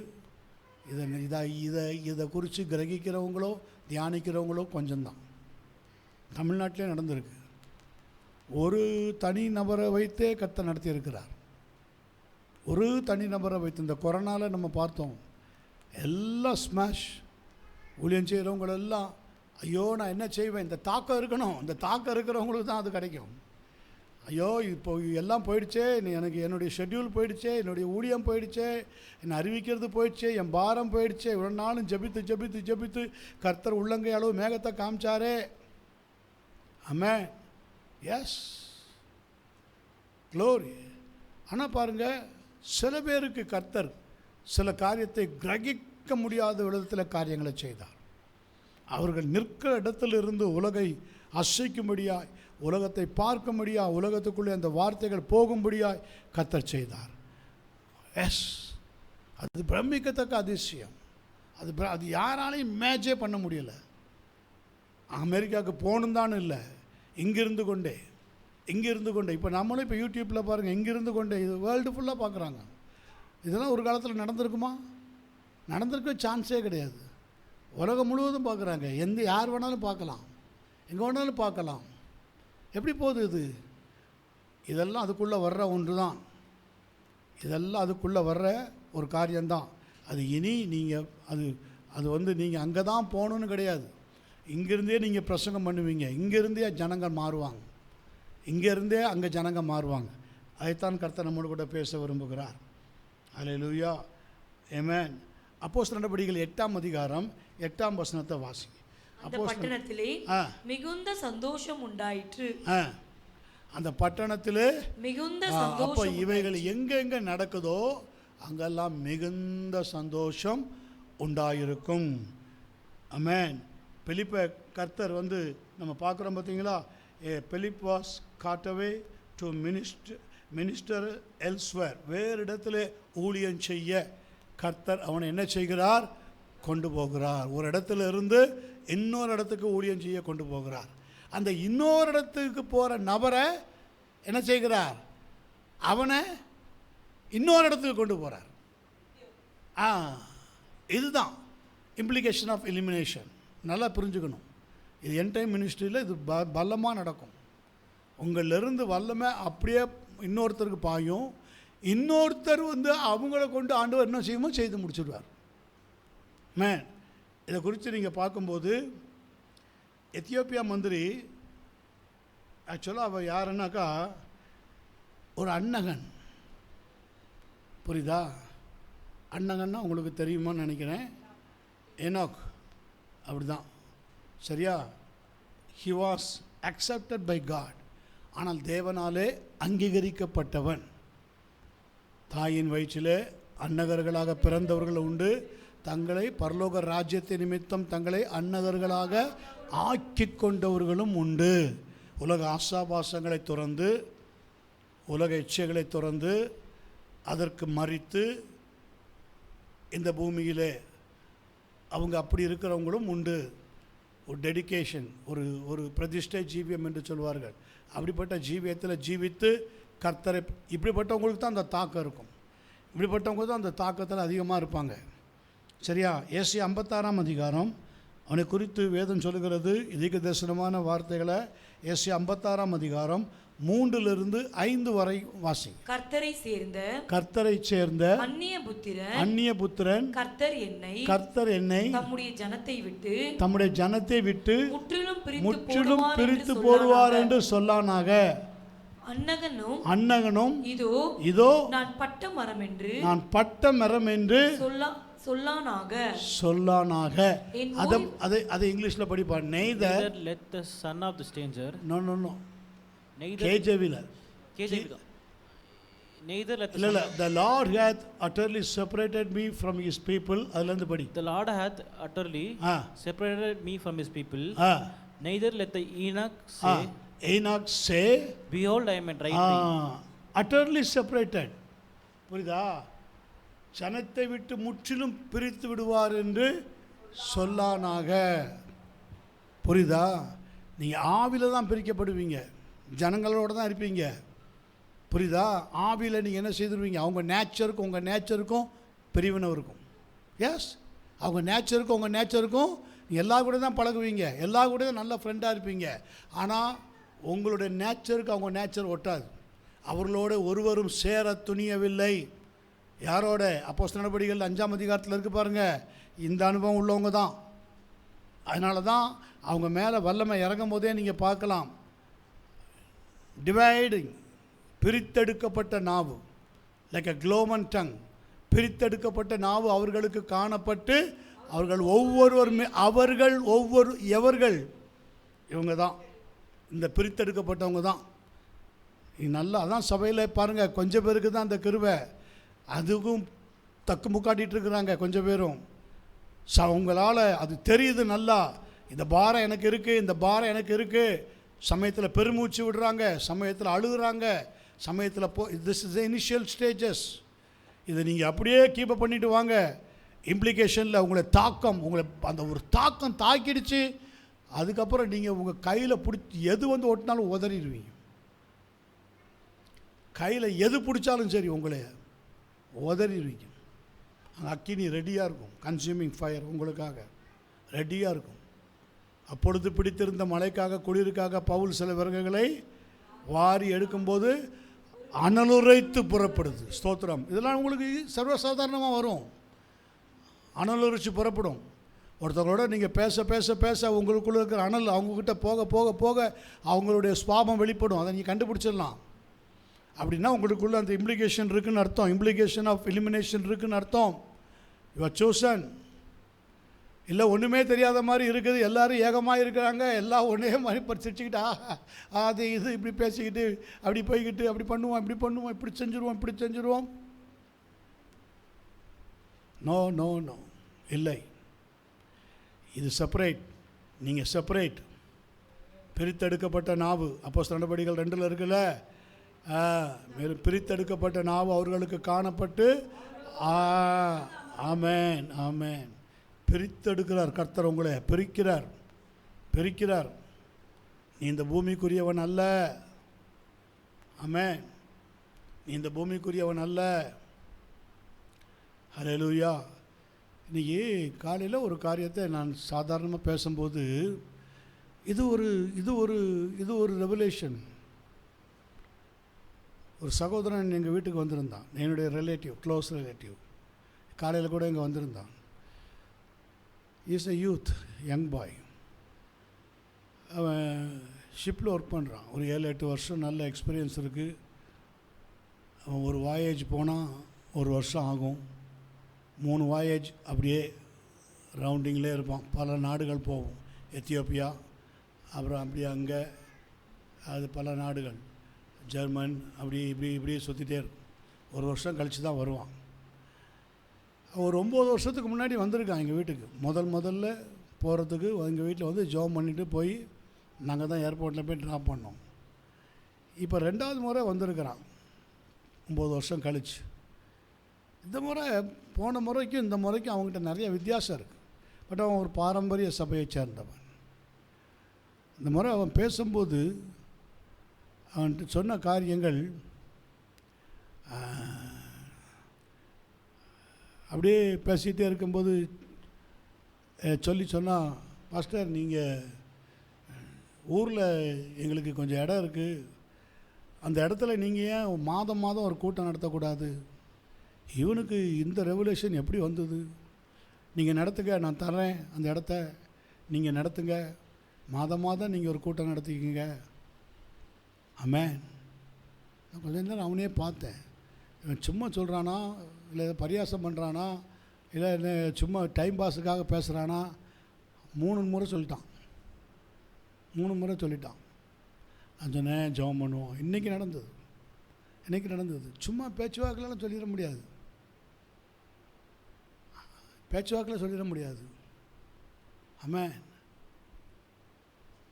இதை குறித்து கிரகிக்கிறவங்களோ தியானிக்கிறவங்களோ கொஞ்சம்தான். தமிழ்நாட்டிலே நடந்திருக்கு. ஒரு தனி நபரை வைத்தே கர்த்தர் நடத்தியிருக்கிறார். ஒரு தனி நபரை வைத்து. இந்த கொரோனாவில் நம்ம பார்த்தோம், எல்லாம் ஸ்மாஷ். ஊழியம் செய்கிறவங்களெல்லாம் ஐயோ நான் என்ன செய்வேன், இந்த தாக்கம் இருக்கணும். இந்த தாக்கம் இருக்கிறவங்களுக்கு தான் அது கிடைக்கும். ஐயோ இப்போ எல்லாம் போயிடுச்சே, எனக்கு என்னுடைய ஷெட்யூல் போயிடுச்சே, என்னுடைய ஊழியம் போயிடுச்சே, என்னை அறிவிக்கிறது போயிடுச்சே, என் பாரம் போயிடுச்சே. இவ்வளோ நாளும் ஜெபித்து ஜெபித்து ஜெபித்து கர்த்தர் உள்ளங்கை அளவு மேகத்தை காமிச்சாரே. ஆமென், எஸ், க்ளோரி. ஆனால் பாருங்கள், சில பேருக்கு கர்த்தர் சில காரியத்தை கிரகிக்க முடியாத விதத்தில் காரியங்களை செய்தார். அவர்கள் நிற்கிற இடத்திலிருந்து உலகை அசைக்கும்படியாய், உலகத்தை பார்க்கும்படியாய், உலகத்துக்குள்ளே அந்த வார்த்தைகள் போகும்படியாய் கர்த்தர் செய்தார். எஸ், அது பிரமிக்கத்தக்க அதிசயம். அது யாராலையும் மேட்சே பண்ண முடியலை. அமெரிக்காவுக்கு போகணும் தான் இல்லை, இங்கிருந்து கொண்டே இப்போ நம்மளும் இப்போ யூடியூப்பில் பாருங்கள், இங்கிருந்து கொண்டே இது வேர்ல்டு ஃபுல்லாக பார்க்குறாங்க. இதெல்லாம் ஒரு காலத்தில் நடந்திருக்குமா? நடந்திருக்க சான்ஸே கிடையாது. உலகம் முழுவதும் பார்க்குறாங்க. யார் வேணாலும் பார்க்கலாம், எங்கே வேணாலும் பார்க்கலாம். எப்படி போகுது இது? இதெல்லாம் அதுக்குள்ளே வர்ற ஒன்று தான். இதெல்லாம் அதுக்குள்ளே வர்ற ஒரு காரியம்தான். அது இனி நீங்கள் அது நீங்கள் அங்கே தான் போகணுன்னு கிடையாது. இங்கேருந்தே நீங்கள் பிரசங்கம் பண்ணுவீங்க, இங்கேருந்தே ஜனங்கள் மாறுவாங்க, இங்கேருந்தே அங்கே ஜனங்கள் மாறுவாங்க. அதைத்தான் கர்த்தர் நம்மோடு கூட பேச விரும்புகிறார். அல்லேலூயா, ஆமென். அப்போஸ்தலர் நடபடிகள் 8ஆம் அதிகாரம் 8ஆம் வசனத்தை வாசிங்க. அந்த பட்டணத்திலே மிகுந்த சந்தோஷம் உண்டாயிற்று. அந்த பட்டணத்திலே மிகுந்த சந்தோஷம். அப்போ இவைகள் எங்கெங்க நடக்குதோ அங்கெல்லாம் மிகுந்த சந்தோஷம் உண்டாயிருக்கும். ஆமென். பிலிப்பை கர்த்தர் நம்ம பார்க்குறோம் பார்த்தீங்களா? Philip was caught away to minister elsewhere. வேறு இடத்துல ஊழியம் செய்ய கர்த்தர் அவனை என்ன செய்கிறார்? கொண்டு போகிறார். ஒரு இடத்துல இருந்து இன்னொரு இடத்துக்கு ஊழியம் செய்ய கொண்டு போகிறார். அந்த இன்னொரு இடத்துக்கு போகிற நபரை என்ன செய்கிறார்? அவனை இன்னொரு இடத்துக்கு கொண்டு போகிறார். இதுதான் இம்ப்ளிகேஷன் ஆஃப் எலிமினேஷன். நல்லா புரிஞ்சுக்கணும். இது என் டைம் மினிஸ்ட்ரியில் இது பலமாக நடக்கும். உங்களிலிருந்து வல்லமை அப்படியே இன்னொருத்தருக்கு பாயும். இன்னொருத்தர் அவங்கள கொண்டு ஆண்டவர் என்ன செய்யுமோ செய்து முடிச்சுடுவார். மேன் இதை குறித்து நீங்கள் பார்க்கும்போது எத்தியோப்பியா மந்திரி ஆக்சுவலாக அவள் யாருன்னாக்கா ஒரு அன்னகன். புரியுதா? அன்னகன்னா உங்களுக்கு தெரியுமான்னு நினைக்கிறேன். ஏனோக் அப்படி தான், சரியா? He was accepted by God. ஆனால் தேவனாலே அங்கீகரிக்கப்பட்டவன். தாயின் வயிற்றிலே அன்னகர்களாக பிறந்தவர்கள் உண்டு. தங்களை பரலோக ராஜ்யத்தை நிமித்தம் தங்களை அன்னகர்களாக ஆக்கி கொண்டவர்களும் உண்டு. உலக ஆசாபாசங்களை துறந்து, உலக இச்சைகளை துறந்து, அதற்கு மறித்து இந்த பூமியிலே அவங்க அப்படி இருக்கிறவங்களும் உண்டு. ஒரு டெடிகேஷன், ஒரு பிரதிஷ்டை ஜீவியம் என்று சொல்வார்கள். அப்படிப்பட்ட ஜீவியத்தில் ஜீவித்து கர்த்தரை, இப்படிப்பட்டவங்களுக்கு தான் அந்த தாக்கம் இருக்கும். இப்படிப்பட்டவங்க தான் அந்த தாக்கத்தில் அதிகமாக இருப்பாங்க. சரியா? ஏசியா 56 அதிகாரம் அவனை குறித்து வேதம் சொல்லுகிறது. தீர்க்க தரிசனமான வார்த்தைகளை ஏசியா 56 அதிகாரம் 3-5 வரை வாசி. கர்த்தரை சேர்ந்த அந்நிய புத்திரன் கர்த்தர் என்னை தம்முடைய ஜனத்தை விட்டு முற்றிலும் பிரித்து போடுவார் என்று சொல்லானாக. அன்னகனும் இதோ நான் பட்ட மரம் என்று சொல்லானாக. அதை இங்கிலீஷ்ல படிப்பா. Neither let the son of the stranger. No. Neither let the Lord hath utterly separated me from his people. அதிலிருந்து படி. The Lord hath utterly separated me from his people. Neither let the Enoch say, behold, I am in right tree. Utterly separated. புரியுதா? ஜனத்தை விட்டு முற்றிலும் பிரித்து விடுவார் என்று சொல்லானாக. புரியுதா? நீங்கள் ஆவியில் தான் பிரிக்கப்படுவீங்க, ஜனங்களோடு தான் இருப்பீங்க. புரியுதா? ஆவியில் நீங்கள் என்ன செய்துருவீங்க? அவங்க நேச்சருக்கும் உங்கள் நேச்சருக்கும் பிரிவினை இருக்கும். எஸ், அவங்க நேச்சருக்கும் உங்கள் நேச்சருக்கும் எல்லா கூட தான் பழகுவீங்க, எல்லா கூட தான் நல்ல ஃப்ரெண்டாக இருப்பீங்க. ஆனால் உங்களுடைய நேச்சருக்கு அவங்க நேச்சர் ஒட்டாது. அவர்களோடு ஒருவரும் சேர துணியவில்லை. யாரோட? அப்போஸ்தலர் நடபடிகள் 5 அதிகாரத்தில் இருக்கு பாருங்க. இந்த அனுபவம் உள்ளவங்க தான். அதனால தான் அவங்க மேலே வல்லமை இறங்கும் போதே நீங்கள் பார்க்கலாம். டிவைடிங், பிரித்தெடுக்கப்பட்ட நாவு, லைக் அ க்ளோமன் டங். பிரித்தெடுக்கப்பட்ட நாவு அவர்களுக்கு காணப்பட்டு எவர்கள் இவங்க தான், இந்த பிரித்தெடுக்கப்பட்டவங்க தான். நல்லா அதான் சபையில் பாருங்கள், கொஞ்சம் பேருக்கு தான் அந்த கிருபை. அதுக்கும் தக்கு முக்காட்டிகிட்டு இருக்கிறாங்க கொஞ்சம் பேரும். அவங்களால் அது தெரியுது நல்லா, இந்த பாரம் எனக்கு இருக்குது, இந்த பாரம் எனக்கு இருக்குது. சமயத்தில் பெருமூச்சு விடுறாங்க, சமயத்தில் அழுகுறாங்க, சமயத்தில் திஸ் இஸ் இனிஷியல் ஸ்டேஜஸ். இதை நீங்கள் அப்படியே கீப்பப் பண்ணிட்டு வாங்க. இம்ப்ளிகேஷனில் உங்களை அந்த ஒரு தாக்கம் தாக்கிடுச்சு. அதுக்கப்புறம் நீங்கள் உங்கள் கையில் பிடிச்சி எது வந்து ஒட்டினாலும் உதறிடுவீங்க. கையில் எது பிடிச்சாலும் சரி உங்களை உதறிடுவீங்க. அந்த அக்கினி ரெடியாக இருக்கும், கன்சியூமிங் ஃபயர் உங்களுக்காக ரெடியாக இருக்கும். அப்பொழுது பிடித்திருந்த மழைக்காக குளிருக்காக பவுல் சில விறகுகளை வாரி எடுக்கும்போது அனலுரைத்து புறப்படுது. ஸ்தோத்திரம். இதெல்லாம் உங்களுக்கு சர்வசாதாரணமாக வரும். அனலுரைச்சு புறப்படும். ஒருத்தவங்களோட நீங்கள் பேச பேச பேச உங்களுக்குள்ளே இருக்கிற அனல் அவங்கக்கிட்ட போக போக போக அவங்களுடைய சுவாபம் வெளிப்படும். அதை நீங்கள் கண்டுபிடிச்சிடலாம். அப்படின்னா உங்களுக்குள்ளே அந்த இம்ப்ளிகேஷன் இருக்குதுன்னு அர்த்தம். இம்ப்ளிகேஷன் ஆஃப் எலிமினேஷன் இருக்குதுன்னு அர்த்தம். You are chosen. இல்லை ஒன்றுமே தெரியாத மாதிரி இருக்குது, எல்லோரும் ஏகமாக இருக்கிறாங்க, எல்லாம் ஒன்றே மாதிரி பறிச்சுக்கிட்டா அது இது இப்படி பேசிக்கிட்டு அப்படி போய்கிட்டு அப்படி பண்ணுவோம் இப்படி பண்ணுவோம் இப்படி செஞ்சுருவோம். நோ நோ நோ, இல்லை. இது செப்பரேட். நீங்கள் செப்பரேட். பிரித்தெடுக்கப்பட்ட நாவு அப்போஸ்தலர் நடபடிகள் 2 இருக்குல்ல. மேலும் பிரித்தெடுக்கப்பட்ட நாவு அவர்களுக்கு காணப்பட்டு. ஆமென் ஆமென். பிரித்தெடுக்கிறார் கர்த்தர், உங்களை பிரிக்கிறார். நீ இந்த பூமிக்குரியவன் அல்ல. ஆமென். நீ இந்த பூமிக்குரியவன் அல்ல. ஹல்லேலூயா. இன்றைக்கி காலையில் ஒரு காரியத்தை நான் சாதாரணமாக பேசும்போது இது ஒரு ரெவலேஷன். ஒரு சகோதரன் எங்கள் வீட்டுக்கு வந்திருந்தான், என்னுடைய ரிலேட்டிவ், க்ளோஸ் ரிலேட்டிவ். காலையில் கூட இங்கே வந்திருந்தான். Is a youth, young boy. அவன் ஷிப்பில் ஒர்க் பண்ணுறான். ஒரு 7-8 வருஷம் நல்ல எக்ஸ்பீரியன்ஸ் இருக்குது. அவன் ஒரு வாயேஜ் போனால் 1 வருஷம் ஆகும். 3 வாயேஜ் அப்படியே ரவுண்டிங்லே இருப்பான். பல நாடுகள் போகும். எத்தியோப்பியா, அப்புறம் அப்படியே அங்கே அது பல நாடுகள், ஜெர்மன், அப்படி இப்படியே சுற்றிட்டே இருக்கும். 1 வருஷம் கழித்து தான் வருவான். ஒரு 9 வருஷத்துக்கு முன்னாடி வந்திருக்கான் எங்கள் வீட்டுக்கு. முதல்ல போகிறதுக்கு எங்கள் வீட்டில் வந்து ஜாப் பண்ணிவிட்டு போய் நாங்கள் தான் ஏர்போர்ட்டில் போய் ட்ராப் பண்ணோம். இப்போ 2வது முறை வந்திருக்கிறான் 9 வருஷம் கழிச்சு. இந்த முறை போன முறைக்கும் இந்த முறைக்கும் அவங்ககிட்ட நிறைய வித்தியாசம் இருக்குது. பட் அவன் ஒரு பாரம்பரிய சபையை சேர்ந்தவன். இந்த முறை அவன் பேசும்போது அவன்கிட்ட சொன்ன காரியங்கள் அப்படியே பேசிகிட்டே இருக்கும்போது சொன்னால், பாஸ்டர் நீங்கள் ஊரில் எங்களுக்கு கொஞ்சம் இடம் இருக்குது, அந்த இடத்துல நீங்கள் ஏன் மாதம் ஒரு கூட்டம் நடத்தக்கூடாது? இவனுக்கு இந்த ரெவல்யூஷன் எப்படி வந்தது? நீங்கள் நடத்துங்க, நான் தரேன் அந்த இடத்த, நீங்கள் நடத்துங்க, மாதம் நீங்கள் ஒரு கூட்டம் நடத்திக்கிங்க. ஆமென். நான் கொஞ்சம் நேரம் அவனே பார்த்தேன். இவன் சும்மா சொல்கிறானா, இல்லை பரியாசம் பண்ணுறானா, இல்லை என்ன சும்மா டைம் பாஸுக்காக பேசுகிறானா? 3 முறை சொல்லிட்டான். நான் சொன்னேன் ஜெபம் பண்ணுவோம். இன்றைக்கி நடந்தது. சும்மா பேச்சுவாக்கிலலாம் சொல்லிட முடியாது. ஆமென்.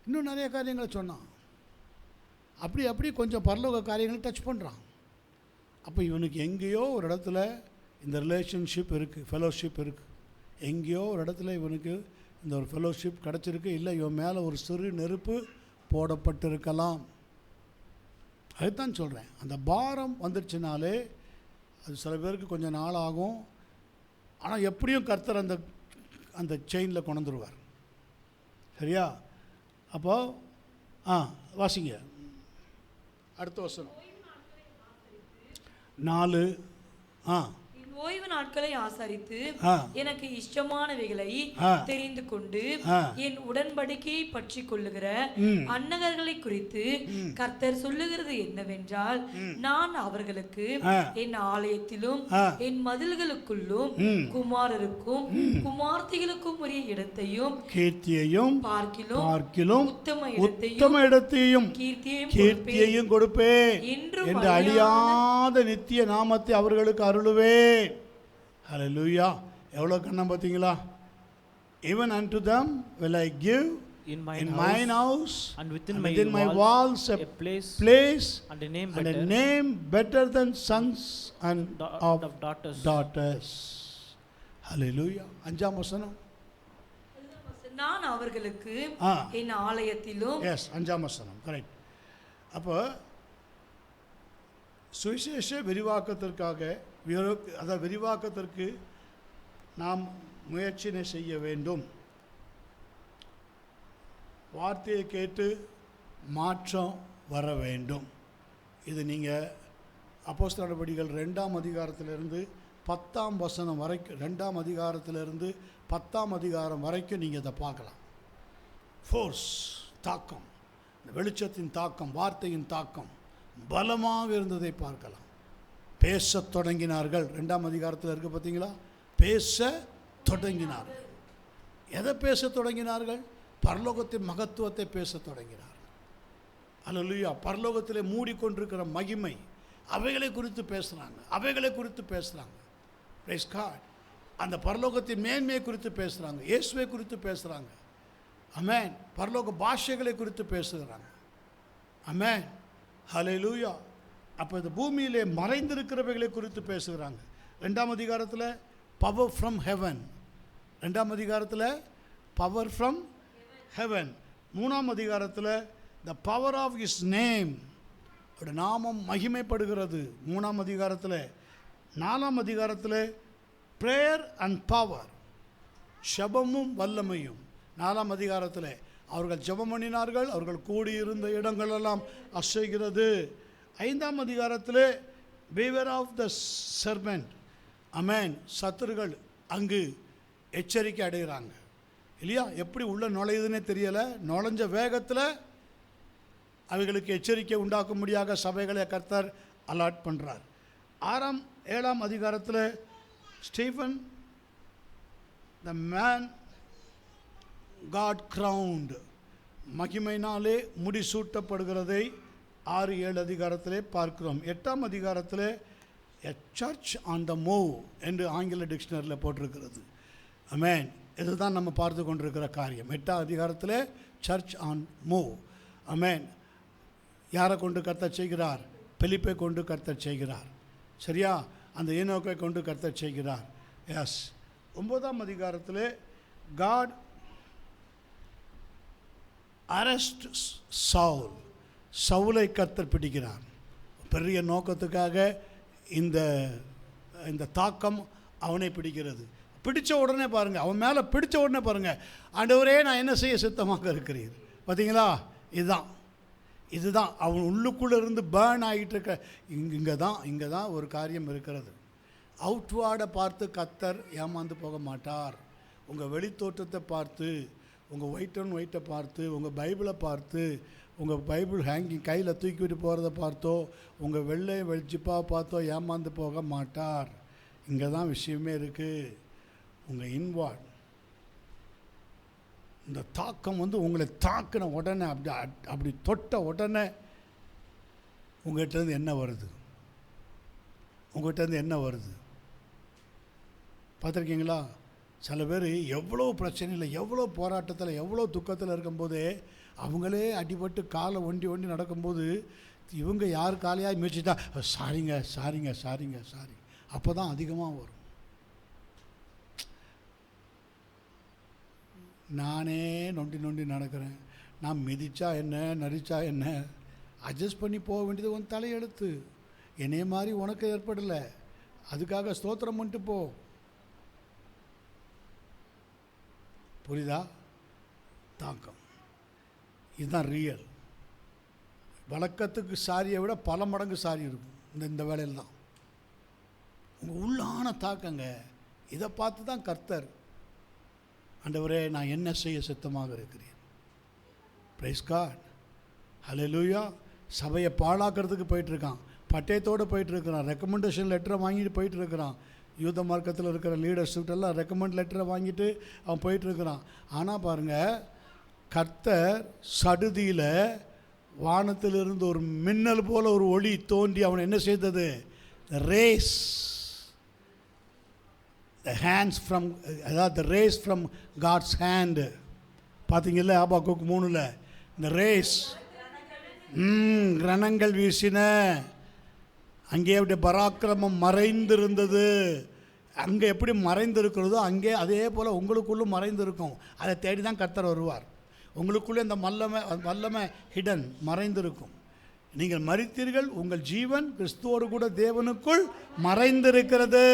இன்னும் நிறைய காரியங்களை சொன்னான். அப்படி கொஞ்சம் பரலோக காரியங்களை டச் பண்ணுறான். அப்போ இவனுக்கு எங்கேயோ ஒரு இடத்துல இந்த ரிலேஷன்ஷிப் இருக்குது, ஃபெலோஷிப் இருக்குது. எங்கேயோ ஒரு இடத்துல இவனுக்கு இந்த ஒரு ஃபெலோஷிப் கிடச்சிருக்கு. இல்லை இவன் மேலே ஒரு சிறு நெருப்பு போடப்பட்டிருக்கலாம். அதுதான் சொல்கிறேன். அந்த பாரம் வந்துடுச்சுனாலே அது சில பேருக்கு கொஞ்சம் நாள் ஆகும். ஆனால் எப்படியும் கர்த்தர் அந்த செயினில் கொண்டுருவார். சரியா? அப்போது வாசிங்க அடுத்த வசனம் 4. ஓய்வு நாட்களை ஆசரித்து எனக்கு இஷ்டமானவைகளை தெரிந்து கொண்டு என் உடன்படிக்கையை பற்றி கொள்ளுகிற அன்னகர்களை குறித்து கர்த்தர் சொல்லுகிறது என்னவென்றால், நான் அவர்களுக்கு என் ஆலயத்திலும் என் மதில்களுக்குள்ளும் குமாரருக்கும் குமார்த்திகளுக்கும் உரிய இடத்தையும் கீர்த்தியையும் பார்க்கிலும் உத்தம இடத்தையும் கீர்த்தியையும் கொடுப்பேன் என்று அழியாத நித்திய நாமத்தை அவர்களுக்கு அருளுவேன். ஹல்லேலூயா. எவ்வளோ கண்ணம் பார்த்தீங்களா? Even unto them will I give in mine house and within my walls a place and a name better than sons and of daughters. Hallelujah. 5ஆம் வசனம். நான் அவர்களுக்கு என் ஆலயத்திலும். எஸ், 5ஆம் வசனம் கரெக்ட். அப்போ சுவிசேஷ விரிவாக்கத்திற்கு நாம் முயற்சினை செய்ய வேண்டும். வார்த்தையை கேட்டு மாற்றம் வர வேண்டும். இது நீங்கள் அப்போஸ்தலர் நடபடிகள் 2ஆம் அதிகாரத்திலிருந்து 10ஆம் வசனம் வரைக்கும், 2ஆம் அதிகாரத்திலிருந்து 10ஆம் அதிகாரம் வரைக்கும் நீங்கள் இதை பார்க்கலாம். ஃபோர்ஸ், தாக்கம், இந்த வெளிச்சத்தின் தாக்கம், வார்த்தையின் தாக்கம் பலமாக இருந்ததை பார்க்கலாம். பேசத் தொடங்கினார்கள். 2ஆம் அதிகாரத்தில் இருக்க பார்த்தீங்களா? பேச தொடங்கினார்கள். எதை பேச தொடங்கினார்கள்? பரலோகத்தின் மகத்துவத்தை பேச தொடங்கினார்கள். அல்லேலூயா. பரலோகத்திலே மூடிக்கொண்டிருக்கிற மகிமை, அவைகளை குறித்து பேசுகிறாங்க. Praise God. அந்த பரலோகத்தின் மேன்மையை குறித்து பேசுகிறாங்க. இயேசுவை குறித்து பேசுகிறாங்க. ஆமென். பரலோக பாஷைகளை குறித்து பேசுகிறாங்க. ஆமென். ஹல்லேலூயா. அப்போ இந்த பூமியிலே மறைந்திருக்கிறவைகளை குறித்து பேசுகிறாங்க. 2ஆம் அதிகாரத்தில் பவர் ஃப்ரம் ஹெவன். 2ஆம் அதிகாரத்தில் பவர் ஃப்ரம் ஹெவன். 3ஆம் அதிகாரத்தில் the power of his name, அவருடைய நாமம் மகிமைப்படுகிறது 3ஆம் அதிகாரத்தில். 4ஆம் அதிகாரத்தில் ப்ரேயர் அண்ட் பவர், ஜெபமும் வல்லமையும். 4ஆம் அதிகாரத்தில் அவர்கள் ஜெபம் பண்ணினார்கள், அவர்கள் கூடியிருந்த இடங்களெல்லாம் அசைகிறது. 5ஆம் அதிகாரத்தில் beware ஆஃப் த serpent. அமேன். சத்துருகள் அங்கு எச்சரிக்கை அடைகிறாங்க. இல்லையா? எப்படி உள்ள நுழையுதுன்னே தெரியலை. நுழைஞ்ச வேகத்தில் அவைகளுக்கு எச்சரிக்கை உண்டாக்கும்படியாக சபைகளை கர்த்தர் அலாட் பண்ணுறார். 7ஆம் அதிகாரத்தில் Stephen the man got crowned, மகிமையினாலே முடிசூட்டப்படுகிறதை 6-7 அதிகாரத்திலே பார்க்கிறோம். 8ஆம் அதிகாரத்தில் a church on the move என்று ஆங்கில டிக்ஷனரியில் போட்டிருக்கிறது. ஆமென். இதுதான் நம்ம பார்த்து கொண்டிருக்கிற காரியம். 8ஆம் அதிகாரத்தில் சர்ச் ஆன் மூவ். ஆமென். யாரை கொண்டு கர்த்தர் செய்கிறார்? பிலிப்பை கொண்டு கர்த்தர் செய்கிறார். சரியா? அந்த ஏனோக்கை கொண்டு கர்த்தர் செய்கிறார். எஸ். 9ஆம் அதிகாரத்தில் காட் அரெஸ்ட் சவுல், சவுலை கர்த்தர் பிடிக்கிறார். பெரிய நோக்கத்துக்காக இந்த தாக்கம் அவனை பிடிக்கிறது. பிடித்த உடனே பாருங்கள், அவன் மேலே பிடித்த உடனே பாருங்கள், ஆண்டவரே நான் என்ன செய்ய சித்தமாக இருக்கிறீர். பார்த்தீங்களா? இதுதான் அவன் உள்ளுக்குள்ளே இருந்து பேர்ன் ஆகிட்டு இருக்க. இங்கே தான் ஒரு காரியம் இருக்கிறது. அவுட்வார்டை பார்த்து கர்த்தர் ஏமாந்து போக மாட்டார். உங்கள் வெளித்தோற்றத்தை பார்த்து, உங்கள் ஒயிட்டை பார்த்து, உங்கள் பைபிளை பார்த்து, உங்கள் பைபிள் ஹேங்கிங் கையில் தூக்கிவிட்டு போகிறத பார்த்தோ, உங்கள் வெள்ளை வெளிச்சிப்பாக பார்த்தோ ஏமாந்து போக மாட்டார். இங்கே தான் விஷயமே இருக்குது. உங்கள் இன்வார்ட் இந்த தாக்கம் உங்களை தாக்கின உடனே அப்படி தொட்ட உடனே உங்கள்கிட்டருந்து என்ன வருது? உங்கள்கிட்டருந்து என்ன வருது? பார்த்துருக்கீங்களா? சில பேர் எவ்வளோ பிரச்சனையில், எவ்வளோ போராட்டத்தில், எவ்வளோ துக்கத்தில் இருக்கும்போதே அவங்களே அடிபட்டு காலை ஒண்டி நடக்கும்போது இவங்க யார் காலையாக மிதிச்சிட்டா சாரிங்க அப்போ தான் அதிகமாக வரும். நானே நொண்டி நடக்கிறேன், நான் மிதிச்சா என்ன நரிச்சா என்ன, அட்ஜஸ்ட் பண்ணி போக வேண்டியது உன் தலையெழுத்து. என்னைய மாதிரி உனக்கு ஏற்படலை, அதுக்காக ஸ்தோத்திரம் பண்ணிட்டு போ. புரியுதா? தாக்கம் இதுதான் ரியல். வழக்கத்துக்கு சாரியை விட பல மடங்கு சாரி இருக்கும் இந்த வேலையில் தான். உங்கள் உள்ளான தாக்கங்க. இதை பார்த்து தான் கர்த்தர், ஆண்டவரே நான் என்ன செய்ய சித்தமாக இருக்கிறேன். பிரைஸ் காட், ஹல்லேலூயா. சபையை பாழாக்கிறதுக்கு போயிட்டுருக்கான், பட்டயத்தோடு போயிட்டுருக்கிறான், ரெக்கமெண்டேஷன் லெட்டரை வாங்கிட்டு போயிட்டுருக்கிறான். யூத மார்க்கத்தில் இருக்கிற லீடர்ஸ்கிட்டெல்லாம் ரெக்கமெண்ட் லெட்டரை வாங்கிட்டு அவன் போயிட்டுருக்கிறான். ஆனால் பாருங்கள், கர்த்தர் சடுதியில் வானத்திலிருந்து ஒரு மின்னல் போல் ஒரு ஒளி தோன்றி அவனை என்ன செய்தது? ரேஸ் ஹேண்ட்ஸ் ஃப்ரம், அதாவது ரேஸ் ஃப்ரம் காட்ஸ் ஹேண்டு. பார்த்தீங்கல்ல ஆபாக்குக்கு 3ல் இந்த ரேஸ், கிரணங்கள் வீசின, அங்கே அப்படி பராக்கிரமம் மறைந்திருந்தது. அங்கே எப்படி மறைந்திருக்கிறதோ அங்கே அதே போல் உங்களுக்குள்ளும் மறைந்திருக்கும். அதை தேடி தான் கர்த்தர் வருவார். உங்களுக்குள்ளே இந்த வல்லமை ஹிடன் மறைந்திருக்கும். நீங்கள் மரித்தீர்கள், உங்கள் ஜீவன் கிறிஸ்துவோடு கூட தேவனுக்குள் மறைந்திருக்கிறது.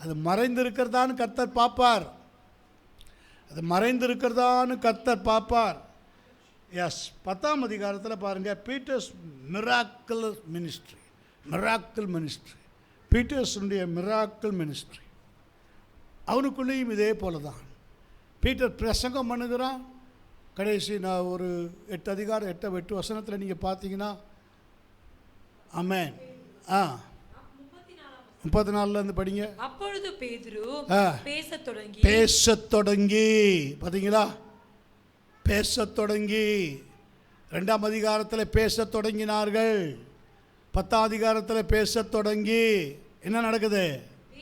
அது மறைந்திருக்கிறதான்னு கர்த்தர் பார்ப்பார். அது மறைந்திருக்கிறதான்னு கர்த்தர் பார்ப்பார். எஸ். 10ஆம் அதிகாரத்தில் பாருங்கள், பீட்டர்ஸ் மிராக்கிள் மினிஸ்ட்ரி. பீட்டர்ஸுடைய மிராக்கிள் மினிஸ்ட்ரி. அவனுக்குள்ளேயும் இதே போல தான். பீட்டர் பிரசங்கம் பண்ணுகிறான். கடைசி நான் ஒரு 8 வசனத்தில் நீங்கள் பார்த்தீங்கன்னா, ஆமென். 34 படிங்க. அப்பொழுது பேதுரு பேசத் தொடங்கி பார்த்தீங்களா? பேசத் தொடங்கி 2ஆம் அதிகாரத்தில் பேசத் தொடங்கினார்கள். 10ஆம் அதிகாரத்தில் பேசத் தொடங்கி என்ன நடக்குது?